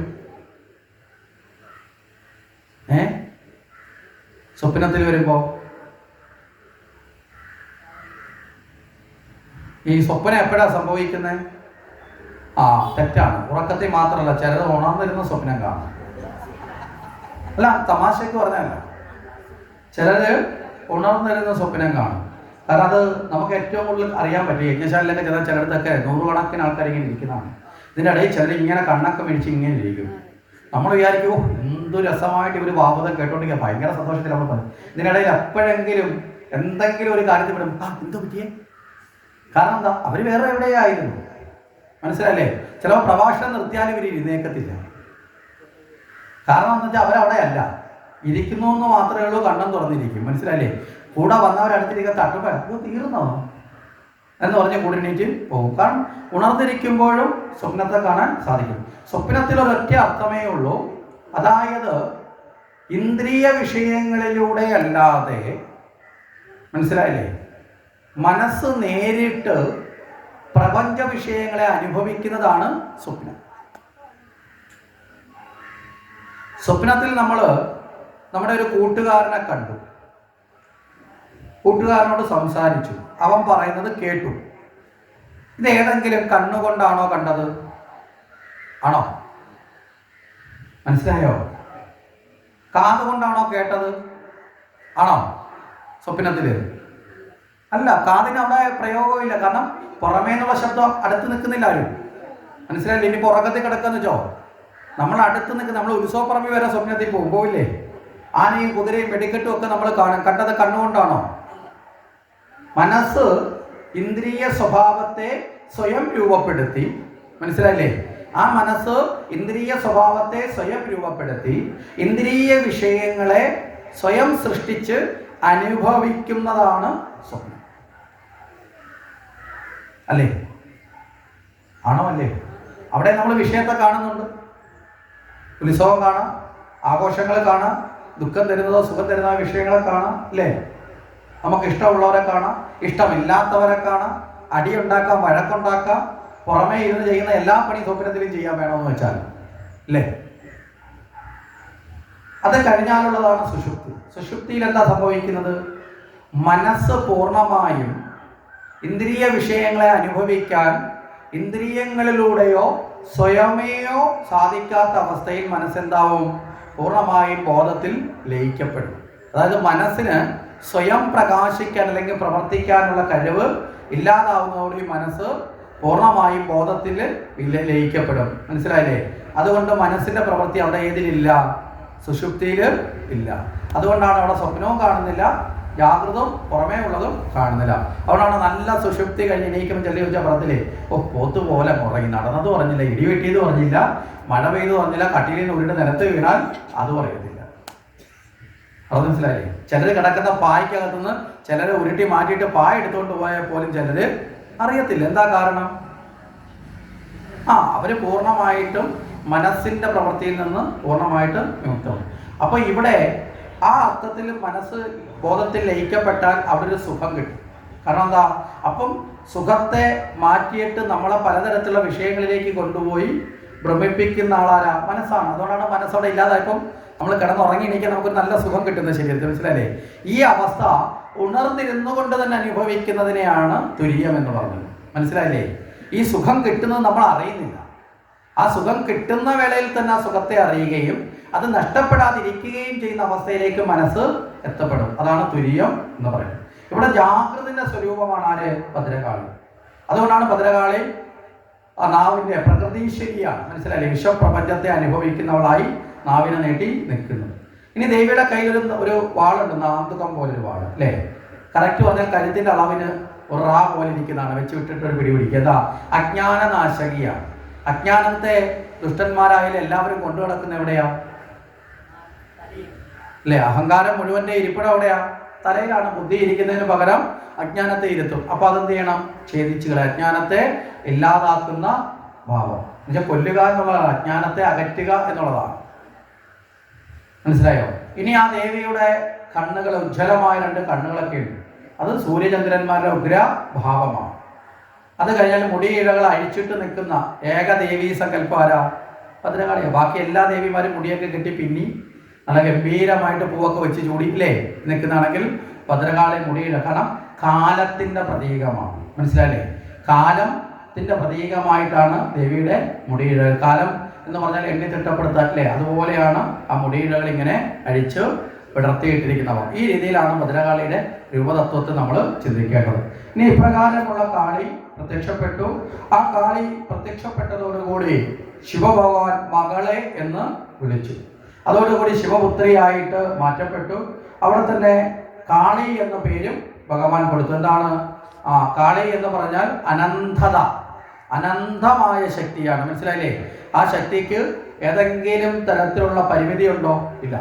സ്വപ്നത്തിൽ വരുമ്പോൾ ഈ സ്വപ്നം എപ്പോഴാണ് സംഭവിക്കുന്നത്? തെറ്റാണ്. ഉറക്കത്തിൽ മാത്രമല്ല, ചിലത് ഉണർന്നിരുന്ന സ്വപ്നം കാണും. അല്ല, തമാശയ്ക്ക് പറഞ്ഞല്ല, ചിലര് ഉണർന്നിരുന്ന സ്വപ്നം കാണും. കാരണം അത് നമുക്ക് ഏറ്റവും കൂടുതൽ അറിയാൻ പറ്റും. യജ്ഞശാലയിലൊക്കെ ചിലടത്തൊക്കെ നൂറുകണക്കിന് ആൾക്കാർ ഇങ്ങനെ ഇരിക്കുന്നതാണ്. ഇതിൻ്റെ ഇടയിൽ ചിലർ ഇങ്ങനെ കണ്ണൊക്കെ മേടിച്ച് ഇങ്ങനെ ഇരിക്കും. നമ്മൾ വിചാരിക്കുമോ എന്തു രസമായിട്ട് ഇവർ വാപതം കേട്ടോണ്ടിരിക്കുക, ഭയങ്കര സന്തോഷത്തിൽ നമ്മൾ പറയും. ഇതിനിടയിൽ എപ്പോഴെങ്കിലും എന്തെങ്കിലും ഒരു കാര്യത്തിൽ വിടും, എന്തോ പറ്റിയേ? കാരണം എന്താ? അവർ വേറെ എവിടെയായിരുന്നു, മനസ്സിലല്ലേ? ചിലപ്പോൾ പ്രഭാഷണം നിർത്തിയാലും ഇവർ ഇരുന്നേക്കത്തില്ല. കാരണം എന്താ വെച്ചാൽ അവരവിടെ അല്ല, ഇരിക്കുന്നു എന്ന് മാത്രമേ ഉള്ളൂ, കണ്ണം തുറന്നിരിക്കും, മനസ്സിലല്ലേ? കൂടെ വന്നവരടുത്തിരിക്കാൻ തട്ടുമ്പോൾ അത് തീർന്നോ എന്ന് പറഞ്ഞ് കൂടെ എണീറ്റ് പോകും. കാരണം ഉണർന്നിരിക്കുമ്പോഴും സ്വപ്നത്തെ കാണാൻ സാധിക്കും. സ്വപ്നത്തിലൊരൊറ്റ അർത്ഥമേ ഉള്ളൂ, അതായത് ഇന്ദ്രിയ വിഷയങ്ങളിലൂടെ അല്ലാതെ, മനസ്സിലായില്ലേ, മനസ്സ് നേരിട്ട് പ്രപഞ്ച വിഷയങ്ങളെ അനുഭവിക്കുന്നതാണ് സ്വപ്നം. സ്വപ്നത്തിൽ നമ്മൾ നമ്മുടെ ഒരു കൂട്ടുകാരനെ കണ്ടു, കൂട്ടുകാരനോട് സംസാരിച്ചു, അവൻ പറയുന്നത് കേട്ടു. ഇത് ഏതെങ്കിലും കണ്ണുകൊണ്ടാണോ കണ്ടത്? ആണോ? മനസ്സിലായോ? കാതുകൊണ്ടാണോ കേട്ടത്? ആണോ? സ്വപ്നത്തിൽ അല്ല, കാതിന് അവിടെ പ്രയോഗമില്ല. കാരണം പുറമേ നിന്നുള്ള ശബ്ദം അടുത്ത് നിൽക്കുന്നില്ല ആരും, മനസ്സിലായില്ലേ? ഇനി പുറകത്തിൽ കിടക്കാന്ന് വെച്ചോ, നമ്മൾ അടുത്ത് നിൽക്കുന്ന, നമ്മൾ ഉത്സവപ്പറമ്പിൽ വരെ സ്വപ്നത്തിൽ പോയില്ലേ? ആനയും കുതിരയും വെടിക്കെട്ടും ഒക്കെ നമ്മൾ കണ്ടത് കണ്ണുകൊണ്ടാണോ? മനസ്സ് ഇന്ദ്രിയ സ്വഭാവത്തെ സ്വയം രൂപപ്പെടുത്തി, മനസ്സിലായില്ലേ? ആ മനസ്സ് ഇന്ദ്രിയ സ്വഭാവത്തെ സ്വയം രൂപപ്പെടുത്തി ഇന്ദ്രിയ വിഷയങ്ങളെ സ്വയം സൃഷ്ടിച്ച് അനുഭവിക്കുന്നതാണ് സ്വപ്നം, അല്ലേ? ആണോ? അല്ലേ? അവിടെ നമ്മൾ വിഷയത്തെ കാണുന്നുണ്ട്, ഉത്സവം കാണാം, ആഘോഷങ്ങൾ കാണാം, ദുഃഖം തരുന്നതോ സുഖം തരുന്നതോ വിഷയങ്ങളെ കാണാം, അല്ലേ? നമുക്ക് ഇഷ്ടമുള്ളവരെ കാണാം, ഇഷ്ടമില്ലാത്തവരെ കാണാം, അടിയുണ്ടാക്കാം, വഴക്കുണ്ടാക്കാം, പുറമേ ഇരുന്ന് ചെയ്യുന്ന എല്ലാ പണി സ്വപ്നത്തിലും ചെയ്യാൻ വേണമെന്ന് വെച്ചാൽ, അല്ലേ? അത് കഴിഞ്ഞാലുള്ളതാണ് സുഷുപ്തി. സുഷുപ്തിയിൽ എന്താ സംഭവിക്കുന്നത്? മനസ്സ് പൂർണ്ണമായും ഇന്ദ്രിയ വിഷയങ്ങളെ അനുഭവിക്കാൻ ഇന്ദ്രിയങ്ങളിലൂടെയോ സ്വയമേയോ സാധിക്കാത്ത അവസ്ഥയിൽ മനസ്സെന്താവും? പൂർണ്ണമായും ബോധത്തിൽ ലയിക്കപ്പെടും. അതായത് മനസ്സിന് സ്വയം പ്രകാശിക്കാൻ അല്ലെങ്കിൽ പ്രവർത്തിക്കാനുള്ള കഴിവ് ഇല്ലാതാവുന്നതോടെ മനസ്സ് പൂർണ്ണമായും ബോധത്തിൽ ലയിക്കപ്പെടും, മനസ്സിലായില്ലേ? അതുകൊണ്ട് മനസ്സിന്റെ പ്രവൃത്തി അവിടെ ഏതിലില്ല? സുഷുപ്തിയിൽ ഇല്ല. അതുകൊണ്ടാണ് അവിടെ സ്വപ്നവും കാണുന്നില്ല, ജാഗ്രതവും പുറമേ ഉള്ളതും കാണുന്നില്ല. അതുകൊണ്ടാണ് നല്ല സുഷുപ്തി കഴിഞ്ഞ് എണീക്കുമ്പോൾ ചെല്ലി വെച്ചാൽ പറഞ്ഞില്ലേ, പോത്ത് പോലെ മുറങ്ങി, നടന്നത് പറഞ്ഞില്ല, ഇടിവെട്ടിയത് പറഞ്ഞില്ല, മഴ പെയ്ത് പറഞ്ഞില്ല, കട്ടിലിൽ നിന്ന് ഉരുണ്ട് നിലത്ത് വീണാൽ അത് പറയത്തില്ല. അത് മനസ്സിലായില്ലേ? ചിലർ കിടക്കുന്ന പായ്ക്കകത്തുനിന്ന് ചിലർ ഉരുട്ടി മാറ്റിയിട്ട് പായ എടുത്തുകൊണ്ട് പോയാൽ പോലും ചിലര് അറിയത്തില്ല. എന്താ കാരണം? അവര് പൂർണ്ണമായിട്ടും മനസ്സിന്റെ പ്രവൃത്തിയിൽ നിന്ന് പൂർണ്ണമായിട്ട് വിമുക്തമാണ്. അപ്പൊ ഇവിടെ ആ അർത്ഥത്തിൽ മനസ്സ് ബോധത്തിൽ ലയിക്കപ്പെട്ടാൽ അവിടെ ഒരു സുഖം കിട്ടും. കാരണം എന്താ? അപ്പം സുഖത്തെ മാറ്റിയിട്ട് നമ്മളെ പലതരത്തിലുള്ള വിഷയങ്ങളിലേക്ക് കൊണ്ടുപോയി ഭ്രമിപ്പിക്കുന്ന ആളാരാ? മനസ്സാണ്. അതുകൊണ്ടാണ് മനസ്സോടെ ഇല്ലാതായപ്പം നമ്മൾ കിടന്നുറങ്ങി എണീക്കാൻ നമുക്കൊരു നല്ല സുഖം കിട്ടുന്നത്. ശരീരത്തിൽ, മനസ്സിലല്ലേ? ഈ അവസ്ഥ ഉണർന്നിരുന്നു കൊണ്ട് തന്നെ അനുഭവിക്കുന്നതിനെയാണ് തുര്യം എന്ന് പറഞ്ഞത്, മനസ്സിലായില്ലേ? ഈ സുഖം കിട്ടുന്നത് നമ്മൾ അറിയുന്നില്ല. ആ സുഖം കിട്ടുന്ന വേളയിൽ തന്നെ ആ സുഖത്തെ അറിയുകയും അത് നഷ്ടപ്പെടാതിരിക്കുകയും ചെയ്യുന്ന അവസ്ഥയിലേക്ക് മനസ്സ് എത്തപ്പെടും. അതാണ് തുര്യം എന്ന് പറയുന്നത്. ഇവിടെ ജാഗ്രതയുടെ സ്വരൂപമാണ് ആര്? ഭദ്രകാളി. അതുകൊണ്ടാണ് ഭദ്രകാളി നാവിന്റെ പ്രകൃതീശ്വരിയാണ്, മനസ്സിലായില്ലേ? വിശ്വപ്രപഞ്ചത്തെ അനുഭവിക്കുന്നവളായി നാവിനെ നീട്ടി നിൽക്കുന്നത്. ഇനി ദേവിയുടെ കയ്യിൽ ഒരു വാളുണ്ട്, നാന്തുകം പോലൊരു വാള്, അല്ലേ? കറക്റ്റ് പറഞ്ഞാൽ കരുത്തിന്റെ അളവിന് ഒരു റാ പോലെ ഇരിക്കുന്നതാണ്, വെച്ച് വിട്ടിട്ട് ഒരു പിടിപിടിക്കുക. എന്താ? അജ്ഞാന നാശകിയാണ്. അജ്ഞാനത്തെ ദുഷ്ടന്മാരായാലും എല്ലാവരും കൊണ്ടു നടക്കുന്ന എവിടെയാ? അല്ലേ? അഹങ്കാരം മുഴുവന്റെ ഇരിപ്പിടം എവിടെയാ? തലയിലാണ്. ബുദ്ധി ഇരിക്കുന്നതിന് പകരം അജ്ഞാനത്തെ ഇരുത്തും. അപ്പൊ അതെന്ത് ചെയ്യണം? ഛേദിച്ചു കളയാം. അജ്ഞാനത്തെ ഇല്ലാതാക്കുന്ന ഭാവം എന്നുവെച്ചാൽ കൊല്ലുക എന്നുള്ളതാണ്, അജ്ഞാനത്തെ അകറ്റുക എന്നുള്ളതാണ്. മനസ്സിലായോ? ഇനി ആ ദേവിയുടെ കണ്ണുകൾ, ഉജ്ജ്വലമായ 2 കണ്ണുകളൊക്കെ ഉണ്ട്. അത് സൂര്യചന്ദ്രന്മാരുടെ ഉഗ്രഭാവമാണ്. അത് കഴിഞ്ഞാൽ മുടിയിഴകൾ അഴിച്ചിട്ട് നിൽക്കുന്ന ഏക ദേവീ സങ്കല്പം ആരാ? ഭദ്രകാളിയാണ്. ബാക്കി എല്ലാ ദേവിമാരും മുടിയൊക്കെ കെട്ടി പിന്നി നല്ല ഗംഭീരമായിട്ട് പൂവൊക്കെ വെച്ച് ചൂടിയില്ലേ നിൽക്കുന്നതാണെങ്കിൽ ഭദ്രകാളി മുടിയിഴ. കാരണം കാലത്തിൻ്റെ പ്രതീകമാണ്. മനസ്സിലായില്ലേ? കാലത്തിൻ്റെ പ്രതീകമായിട്ടാണ് ദേവിയുടെ മുടിയിഴകൾ. കാലം എന്ന് പറഞ്ഞാൽ എണ്ണി തിട്ടപ്പെടുത്താൻ അല്ലേ? അതുപോലെയാണ് ആ മുടിയിഴകൾ ഇങ്ങനെ അഴിച്ച് വിടർത്തിയിട്ടിരിക്കുന്നവ. ഈ രീതിയിലാണ് ഭദ്രകാളിയുടെ രൂപതത്വത്തെ നമ്മൾ ചിന്തിക്കേണ്ടത്. ഇനി ഇപ്രകാരമുള്ള കാളി പ്രത്യക്ഷപ്പെട്ടു. ആ കാളി പ്രത്യക്ഷപ്പെട്ടതോടുകൂടി ശിവഭഗവാൻ മകളെ എന്ന് വിളിച്ചു. അതോടുകൂടി ശിവപുത്രിയായിട്ട് മാറ്റപ്പെട്ടു. അവിടെ തന്നെ കാളി എന്ന പേരും ഭഗവാൻ കൊടുത്തു. എന്താണ്? കാളി എന്ന് പറഞ്ഞാൽ അനന്തത, അനന്തമായ ശക്തിയാണ്. മനസ്സിലായില്ലേ? ആ ശക്തിക്ക് ഏതെങ്കിലും തരത്തിലുള്ള പരിമിതി ഉണ്ടോ? ഇല്ല.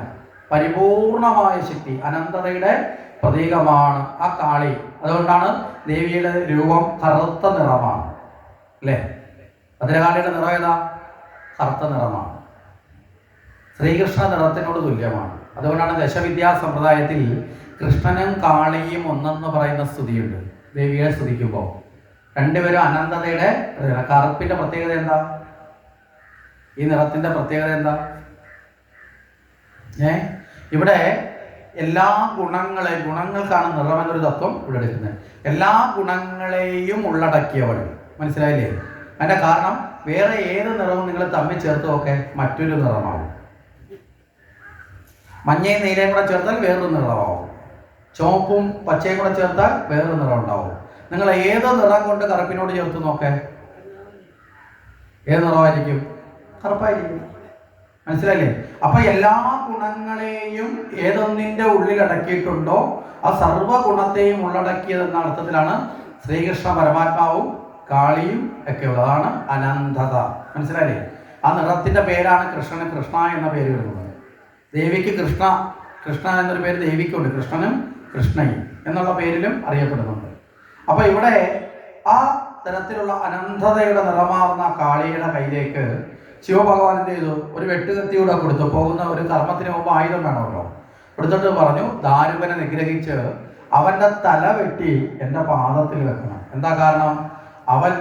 പരിപൂർണമായ ശക്തി, അനന്തതയുടെ പ്രതീകമാണ് ആ കാളി. അതുകൊണ്ടാണ് ദേവിയുടെ രൂപം കറുത്ത നിറമാണ് അല്ലേ? ഭദ്രകാളിയുടെ നിറം ഏതാ? കറുത്ത നിറമാണ്. ശ്രീകൃഷ്ണ നിറത്തിനോട് തുല്യമാണ്. അതുകൊണ്ടാണ് ദശവിദ്യാ സമ്പ്രദായത്തിൽ കൃഷ്ണനും കാളിയും ഒന്നെന്ന് പറയുന്ന സ്തുതിയുണ്ട്. ദേവിയെ സ്തുതിക്കുമ്പോൾ രണ്ടുപേരും അനന്തതയുടെ. കറുപ്പിന്റെ പ്രത്യേകത എന്താ? ഈ നിറത്തിന്റെ പ്രത്യേകത എന്താ? ഇവിടെ എല്ലാ ഗുണങ്ങൾക്കാണ് നിറം എന്നൊരു തത്വം ഇവിടെ എടുക്കുന്നത്. എല്ലാ ഗുണങ്ങളെയും ഉള്ളടക്കിയവൾ. മനസ്സിലായില്ലേ? അതിന്റെ കാരണം വേറെ ഏത് നിറവും നിങ്ങൾ തമ്മിൽ ചേർത്ത് നോക്കെ മറ്റൊരു നിറമാവും. മഞ്ഞയും നീലയും കൂടെ ചേർത്താൽ വേറൊരു നിറമാവും. ചുവപ്പും പച്ചയും കൂടെ ചേർത്താൽ വേറൊരു നിറം ഉണ്ടാവും. നിങ്ങൾ ഏത് നിറം കൊണ്ട് കറുപ്പിനോട് ചേർത്ത് നോക്കെ ഏത് നിറമായിരിക്കും? കറുപ്പായിരിക്കും. മനസ്സിലായില്ലേ? അപ്പൊ എല്ലാ ഗുണങ്ങളെയും ഏതൊന്നിന്റെ ഉള്ളിൽ അടക്കിയിട്ടുണ്ടോ ആ സർവ്വ ഗുണത്തെയും ഉള്ളടക്കിയതെന്ന അർത്ഥത്തിലാണ് ശ്രീകൃഷ്ണ പരമാത്മാവും കാളിയും ഒക്കെ ഉള്ളതാണ് അനന്തത. മനസ്സിലായില്ലേ? ആ നിറത്തിന്റെ പേരാണ് കൃഷ്ണന് കൃഷ്ണ എന്ന പേര് വരുന്നത്. ദേവിക്ക് കൃഷ്ണ എന്നൊരു പേര് ദേവിക്കുണ്ട്. കൃഷ്ണനും കൃഷ്ണയും എന്നുള്ള പേരിലും അറിയപ്പെടുന്നുണ്ട്. അപ്പൊ ഇവിടെ ആ തരത്തിലുള്ള അനന്തതയുടെ നിറമാർന്ന കാളിയുടെ കയ്യിലേക്ക് ശിവഭഗവാൻ എന്ത് ചെയ്തു? ഒരു വെട്ടുകത്തിയൂടെ കൊടുത്തു. പോകുന്ന ഒരു കർമ്മത്തിന് മുമ്പ് ആയുധം വേണമല്ലോ. കൊടുത്തിട്ട് പറഞ്ഞു, ദാരുകനെ നിഗ്രഹിച്ച് അവന്റെ തല വെട്ടി എൻ്റെ പാദത്തിൽ വെക്കണം. എന്താ കാരണം? അവൻ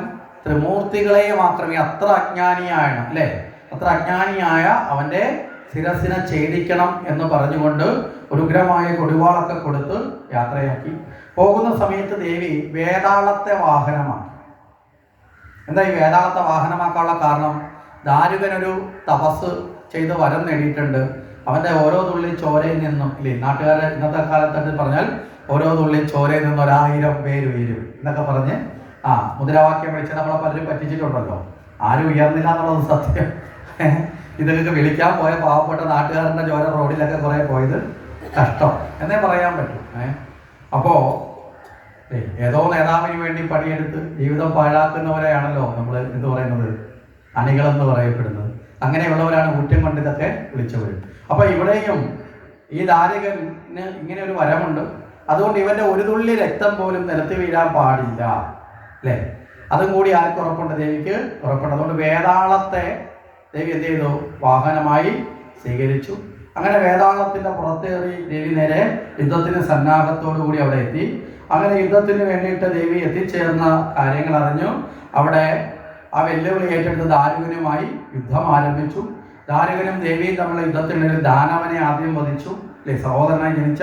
ത്രിമൂർത്തികളെ മാത്രമേ, അത്ര അജ്ഞാനിയാണ് അല്ലേ? അത്ര അജ്ഞാനിയായ അവന്റെ ശിരസിനെ ഛേദിക്കണം എന്ന് പറഞ്ഞുകൊണ്ട് ഒരു ഉഗ്രമായ കൊടിവാളൊക്കെ കൊടുത്ത് യാത്രയാക്കി. പോകുന്ന സമയത്ത് ദേവി വേതാളത്തെ വാഹനമാക്കി. എന്താ ഈ വേതാളത്തെ വാഹനമാക്കാനുള്ള കാരണം? ദാരുകനൊരു തപസ് ചെയ്ത് വരം നേടിയിട്ടുണ്ട്. അവൻ്റെ ഓരോ തുള്ളി ചോരയിൽ നിന്നും ഇല്ലേ, നാട്ടുകാരെ ഇന്നത്തെ കാലത്ത് പറഞ്ഞാൽ ഓരോ തുള്ളി ചോരയിൽ നിന്നും 1000 പേര് ഉയരും എന്നൊക്കെ പറഞ്ഞ് മുദ്രാവാക്യം വിളിച്ച് നമ്മളെ പലരും പറ്റിച്ചിട്ടുണ്ടല്ലോ. ആരും ഉയർന്നില്ല എന്നുള്ളത് സത്യം. ഇതൊക്കെ വിളിക്കാൻ പോയ പാവപ്പെട്ട നാട്ടുകാരൻ്റെ ചോര റോഡിലൊക്കെ കുറേ പോയത് കഷ്ടം എന്നേ പറയാൻ പറ്റും. അപ്പോൾ ഏതോ നേതാവിന് വേണ്ടി പണിയെടുത്ത് ജീവിതം പാഴാക്കുന്നവരെയാണല്ലോ നമ്മൾ എന്ത് പറയുന്നത്, അണികളെന്ന് പറയപ്പെടുന്നത്. അങ്ങനെയുള്ളവരാണ് ഊറ്റം കൊണ്ട് ഇതൊക്കെ വിളിച്ചവർ. അപ്പൊ ഇവിടെയും ഈ ദാരികന് ഇങ്ങനെ ഒരു വരമുണ്ട്. അതുകൊണ്ട് ഇവന്റെ ഒരു തുള്ളി രക്തം പോലും നിലത്ത് വീഴാൻ പാടില്ല അല്ലേ? അതും കൂടി ആർക്ക് ഉറപ്പുണ്ട്? ദേവിക്ക് ഉറപ്പുണ്ട്. അതുകൊണ്ട് വേതാളത്തെ ദേവി എന്ത് ചെയ്തു? വാഹനമായി സ്വീകരിച്ചു. അങ്ങനെ വേതാളത്തിന്റെ പുറത്തേറി ദേവി നേരെ യുദ്ധത്തിന് സന്നാഹത്തോടു കൂടി അവിടെ എത്തി. അങ്ങനെ യുദ്ധത്തിന് വേണ്ടിയിട്ട് ദേവി എത്തിച്ചേർന്ന കാര്യങ്ങൾ അറിഞ്ഞു. അവിടെ ആ വെല്ലുവിളി ഏറ്റെടുത്ത് ദാരുകനുമായി യുദ്ധം ആരംഭിച്ചു. ദാരുകനും ദേവിയും തമ്മിലുള്ള യുദ്ധത്തിനിടയിൽ ദാനവനെ ആദ്യം വധിച്ചു അല്ലെ? സഹോദരനായി ജനിച്ച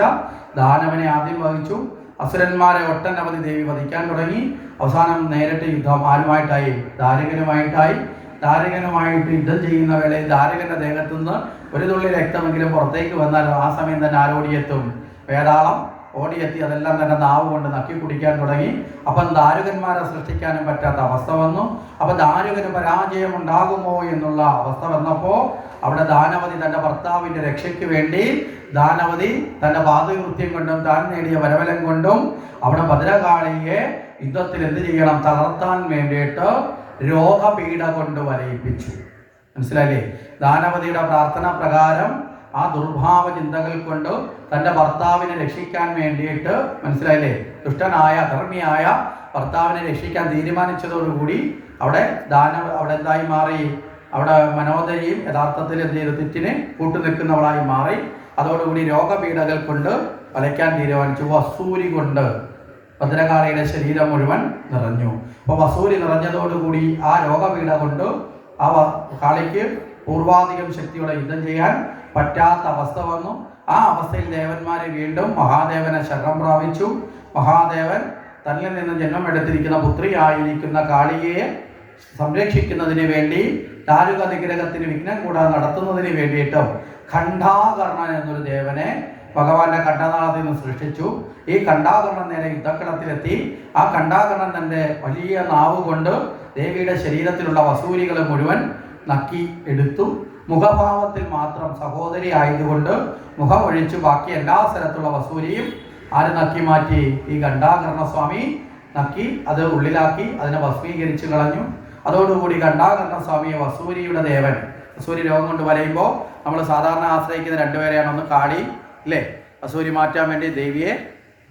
ദാനവനെ ആദ്യം വധിച്ചു. അസുരന്മാരെ ഒട്ടനവധി ദേവി വധിക്കാൻ തുടങ്ങി. അവസാനം നേരിട്ട് യുദ്ധം ആരുമായിട്ടായി? ദാരുകനുമായിട്ടായി. ദാരുകനുമായിട്ട് യുദ്ധം ചെയ്യുന്ന വേളയിൽ ദാരുകന്റെ ദേഹത്തു നിന്ന് ഒരു തുള്ളി രക്തമെങ്കിലും പുറത്തേക്ക് വന്നാലോ ആ സമയം തന്നെ ആരോടിയെത്തും? വേതാളം ഓടിയെത്തി അതെല്ലാം തന്നെ നാവ് കൊണ്ട് നക്കി കുടിക്കാൻ തുടങ്ങി. അപ്പം ദാരുകന്മാരെ സൃഷ്ടിക്കാനും പറ്റാത്ത അവസ്ഥ വന്നു. അപ്പം ദാരുകന് പരാജയം ഉണ്ടാകുമോ എന്നുള്ള അവസ്ഥ വന്നപ്പോൾ അവിടെ ദാനവതി തൻ്റെ ഭർത്താവിൻ്റെ രക്ഷയ്ക്ക് വേണ്ടി ദാനവതി തൻ്റെ പാതകൃത്യം കൊണ്ടും താൻ നേടിയ വരബലം കൊണ്ടും അവിടെ ഭദ്രകാളിയെ യുദ്ധത്തിൽ എന്ത് ചെയ്യണം? തളർത്താൻ വേണ്ടിയിട്ട് രോഗപീഠ കൊണ്ട് വലയിപ്പിച്ചു. മനസ്സിലായില്ലേ? ദാനവതിയുടെ പ്രാർത്ഥന പ്രകാരം ആ ദുർഭാവ ചിന്തകൾ കൊണ്ട് തൻ്റെ ഭർത്താവിനെ രക്ഷിക്കാൻ വേണ്ടിയിട്ട്, മനസ്സിലായില്ലേ, ദുഷ്ടനായ അധർമ്മിയായ ഭർത്താവിനെ രക്ഷിക്കാൻ തീരുമാനിച്ചതോടുകൂടി അവിടെ എന്തായി മാറി? അവിടെ മനോദരിയും യഥാർത്ഥത്തിൽ എന്ത് ചെയ്തു? തെറ്റിന് കൂട്ടുനിൽക്കുന്നവളായി മാറി. അതോടുകൂടി രോഗപീഠകൾ കൊണ്ട് വലയ്ക്കാൻ തീരുമാനിച്ചു. വസൂരി കൊണ്ട് ഭദ്രകാളിയുടെ ശരീരം മുഴുവൻ നിറഞ്ഞു. അപ്പോൾ വസൂരി നിറഞ്ഞതോടുകൂടി ആ രോഗപീഠ കൊണ്ട് ആ കാളിക്ക് പൂർവാധികം ശക്തിയോടെ യുദ്ധം ചെയ്യാൻ പറ്റാത്ത അവസ്ഥ വന്നു. ആ അവസ്ഥയിൽ ദേവന്മാരെ വീണ്ടും മഹാദേവനെ ശരണം പ്രാപിച്ചു. മഹാദേവൻ തന്നിൽ നിന്ന് ജന്മമെടുത്തിരിക്കുന്ന പുത്രിയായിരിക്കുന്ന കാളിയെ സംരക്ഷിക്കുന്നതിന് വേണ്ടി, ദാരുക നിഗ്രഹത്തിന് വിഘ്നം കൂടാതെ നടത്തുന്നതിന് വേണ്ടിയിട്ടും ഖണ്ഡാകർണൻ എന്നൊരു ദേവനെ ഭഗവാന്റെ കണ്ഠനാഥത്തിൽ നിന്ന് സൃഷ്ടിച്ചു. ഈ ഖണ്ഡാകർണൻ നേരെ യുദ്ധക്കളത്തിലെത്തി. ആ ഖണ്ഡാകർണൻ തൻ്റെ വലിയ നാവ് കൊണ്ട് ദേവിയുടെ ശരീരത്തിലുള്ള വസൂരികളെ മുഴുവൻ നക്കി എടുത്തു. മുഖഭാവത്തിൽ മാത്രം സഹോദരി ആയതുകൊണ്ട് മുഖമൊഴിച്ചു ബാക്കി എല്ലാ സ്ഥലത്തുള്ള വസൂരിയും ആര് നക്കി മാറ്റി? ഈ ഖണ്ഡാകർണസ്വാമി നക്കി അത് ഉള്ളിലാക്കി അതിനെ ഭസ്മീകരിച്ചു കളഞ്ഞു. അതോടുകൂടി ഖണ്ഡാകർണസ്വാമിയെ വസൂരിയുടെ ദേവൻ, വസൂരി രോഗം കൊണ്ട് വലയുമ്പോൾ നമ്മൾ സാധാരണ ആശ്രയിക്കുന്ന രണ്ടുപേരെയാണ്. ഒന്ന് കാളി, അല്ലേ, വസൂരി മാറ്റാൻ വേണ്ടി ദേവിയെ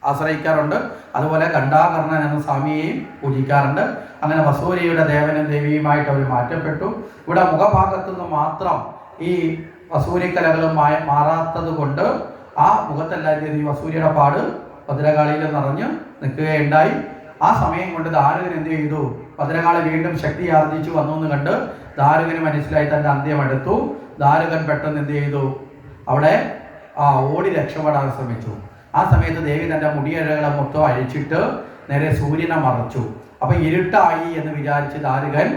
ആശ്രയിക്കാറുണ്ട്. അതുപോലെ ഖണ്ഡാകർണൻ എന്ന സ്വാമിയെയും പൂജിക്കാറുണ്ട്. അങ്ങനെ വസൂരിയുടെ ദേവനും ദേവിയുമായിട്ട് അവർ മാറ്റപ്പെട്ടു. ഇവിടെ മുഖഭാഗത്തു നിന്ന് മാത്രം ഈ വസൂരിക്കലകളും മാറാത്തത് കൊണ്ട് ആ മുഖത്തല്ലാതെ ഈ വസൂരിയുടെ പാട് ഭദ്രകാളിയിൽ നിറഞ്ഞ് നിൽക്കുകയുണ്ടായി. ആ സമയം കൊണ്ട് ദാരുകൻ എന്ത് ചെയ്തു? ഭദ്രകാളി വീണ്ടും ശക്തി ആർജിച്ചു വന്നു എന്ന് കണ്ട് ദാരുകന് മനസ്സിലായി തൻ്റെ അന്ത്യം എടുത്തു. ദാരുകൻ പെട്ടെന്ന് എന്ത് ചെയ്തു? അവിടെ ഓടി രക്ഷപ്പെടാൻ ശ്രമിച്ചു. ആ സമയത്ത് ദേവി തൻ്റെ മുടിയഴകളെ മൊത്തം അഴിച്ചിട്ട് നേരെ സൂര്യനെ മറച്ചു. അപ്പൊ ഇരുട്ടായി എന്ന് വിചാരിച്ച് ദാരുകൻ,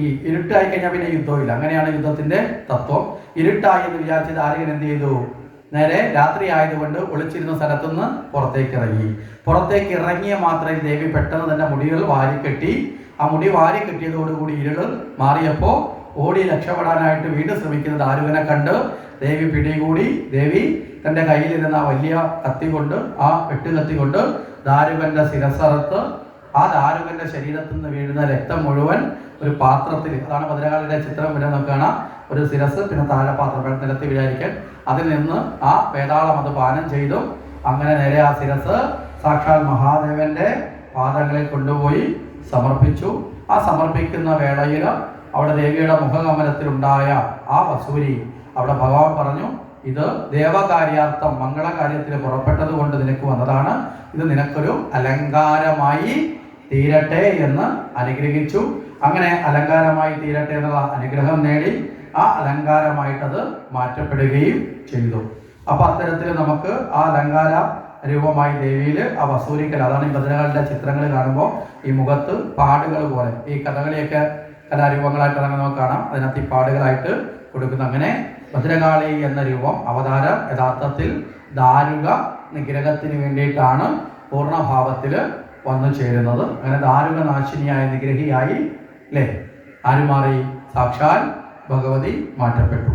ഈ ഇരുട്ടായി കഴിഞ്ഞാൽ പിന്നെ യുദ്ധമില്ല, അങ്ങനെയാണ് യുദ്ധത്തിന്റെ തത്വം. ഇരുട്ടായി എന്ന് വിചാരിച്ച് ദാരുകൻ എന്ത് ചെയ്തു? നേരെ രാത്രി ആയതുകൊണ്ട് ഒളിച്ചിരുന്ന സ്ഥലത്തുനിന്ന് പുറത്തേക്ക് ഇറങ്ങി. പുറത്തേക്ക് ഇറങ്ങിയ മാത്രമേ ദേവി പെട്ടെന്ന് തന്നെ മുടികൾ വാരിക്കെട്ടി. ആ മുടി വാരിക്കെട്ടിയതോടുകൂടി ഇരുള് മാറിയപ്പോൾ ഓടി രക്ഷപ്പെടാനായിട്ട് വീണ്ടും ശ്രമിക്കുന്ന ദാരുകനെ കണ്ട് ദേവി പിടികൂടി. ദേവി തൻ്റെ കയ്യിലിരുന്ന ആ വലിയ കത്തി കൊണ്ട്, ആ വെട്ടുകത്തി കൊണ്ട് ദാരുകന്റെ ശിരസ്സറുത്ത് ആ ദാരുകന്റെ ശരീരത്തിൽ നിന്ന് വീഴുന്ന രക്തം മുഴുവൻ ഒരു പാത്രത്തിൽ, അതാണ് ഭദ്രകാളിയുടെ ചിത്രം ഇവിടെ നമുക്ക് കാണാം, ഒരു ശിരസ്, പിന്നെ താഴെ പാത്രം നിലത്ത് വിചാരിക്കാൻ, അതിൽ നിന്ന് ആ വേതാളം അത് പാനം ചെയ്തു. അങ്ങനെ നേരെ ആ ശിരസ് സാക്ഷാൽ മഹാദേവന്റെ പാദങ്ങളിൽ കൊണ്ടുപോയി സമർപ്പിച്ചു. ആ സമർപ്പിക്കുന്ന വേളയിൽ അവിടെ ദേവിയുടെ മുഖകമലത്തിലുണ്ടായ ആ വസൂരി, അവിടെ ഭഗവാൻ പറഞ്ഞു, ഇത് ദേവകാര്യാർത്ഥം മംഗളകാര്യത്തിൽ പുറപ്പെട്ടത് കൊണ്ട് നിനക്ക് വന്നതാണ്, ഇത് നിനക്കൊരു അലങ്കാരമായി തീരട്ടെ എന്ന് അനുഗ്രഹിച്ചു. അങ്ങനെ അലങ്കാരമായി തീരട്ടെ എന്നുള്ള അനുഗ്രഹം നേടി ആ അലങ്കാരമായിട്ടത് മാറ്റപ്പെടുകയും ചെയ്തു. അപ്പൊ അത്തരത്തിൽ നമുക്ക് ആ അലങ്കാര രൂപമായി ദേവിയിൽ ആ വസൂരിക്കൽ, അതാണ് ഈ ഭദ്രകാളിയുടെ ചിത്രങ്ങൾ കാണുമ്പോൾ ഈ മുഖത്ത് പാടുകൾ പോലെ, ഈ കഥകളിയൊക്കെ കലാരൂപങ്ങളായിട്ട് നമുക്ക് കാണാം, അതിനകത്ത് ഈ പാടുകളായിട്ട് കൊടുക്കുന്നു. അങ്ങനെ ഭദ്രകാളി എന്ന രൂപം അവതാരം യഥാർത്ഥത്തിൽ ദാരുക നിഗ്രഹത്തിന് വേണ്ടിയിട്ടാണ് പൂർണ്ണഭാവത്തിൽ വന്നു ചേരുന്നത്. അങ്ങനെ ദാരുക നാശിനിയായ നിഗ്രഹിയായി, അല്ലേ, ആര് മാറി? സാക്ഷാൽ ഭഗവതി മാറ്റപ്പെട്ടു.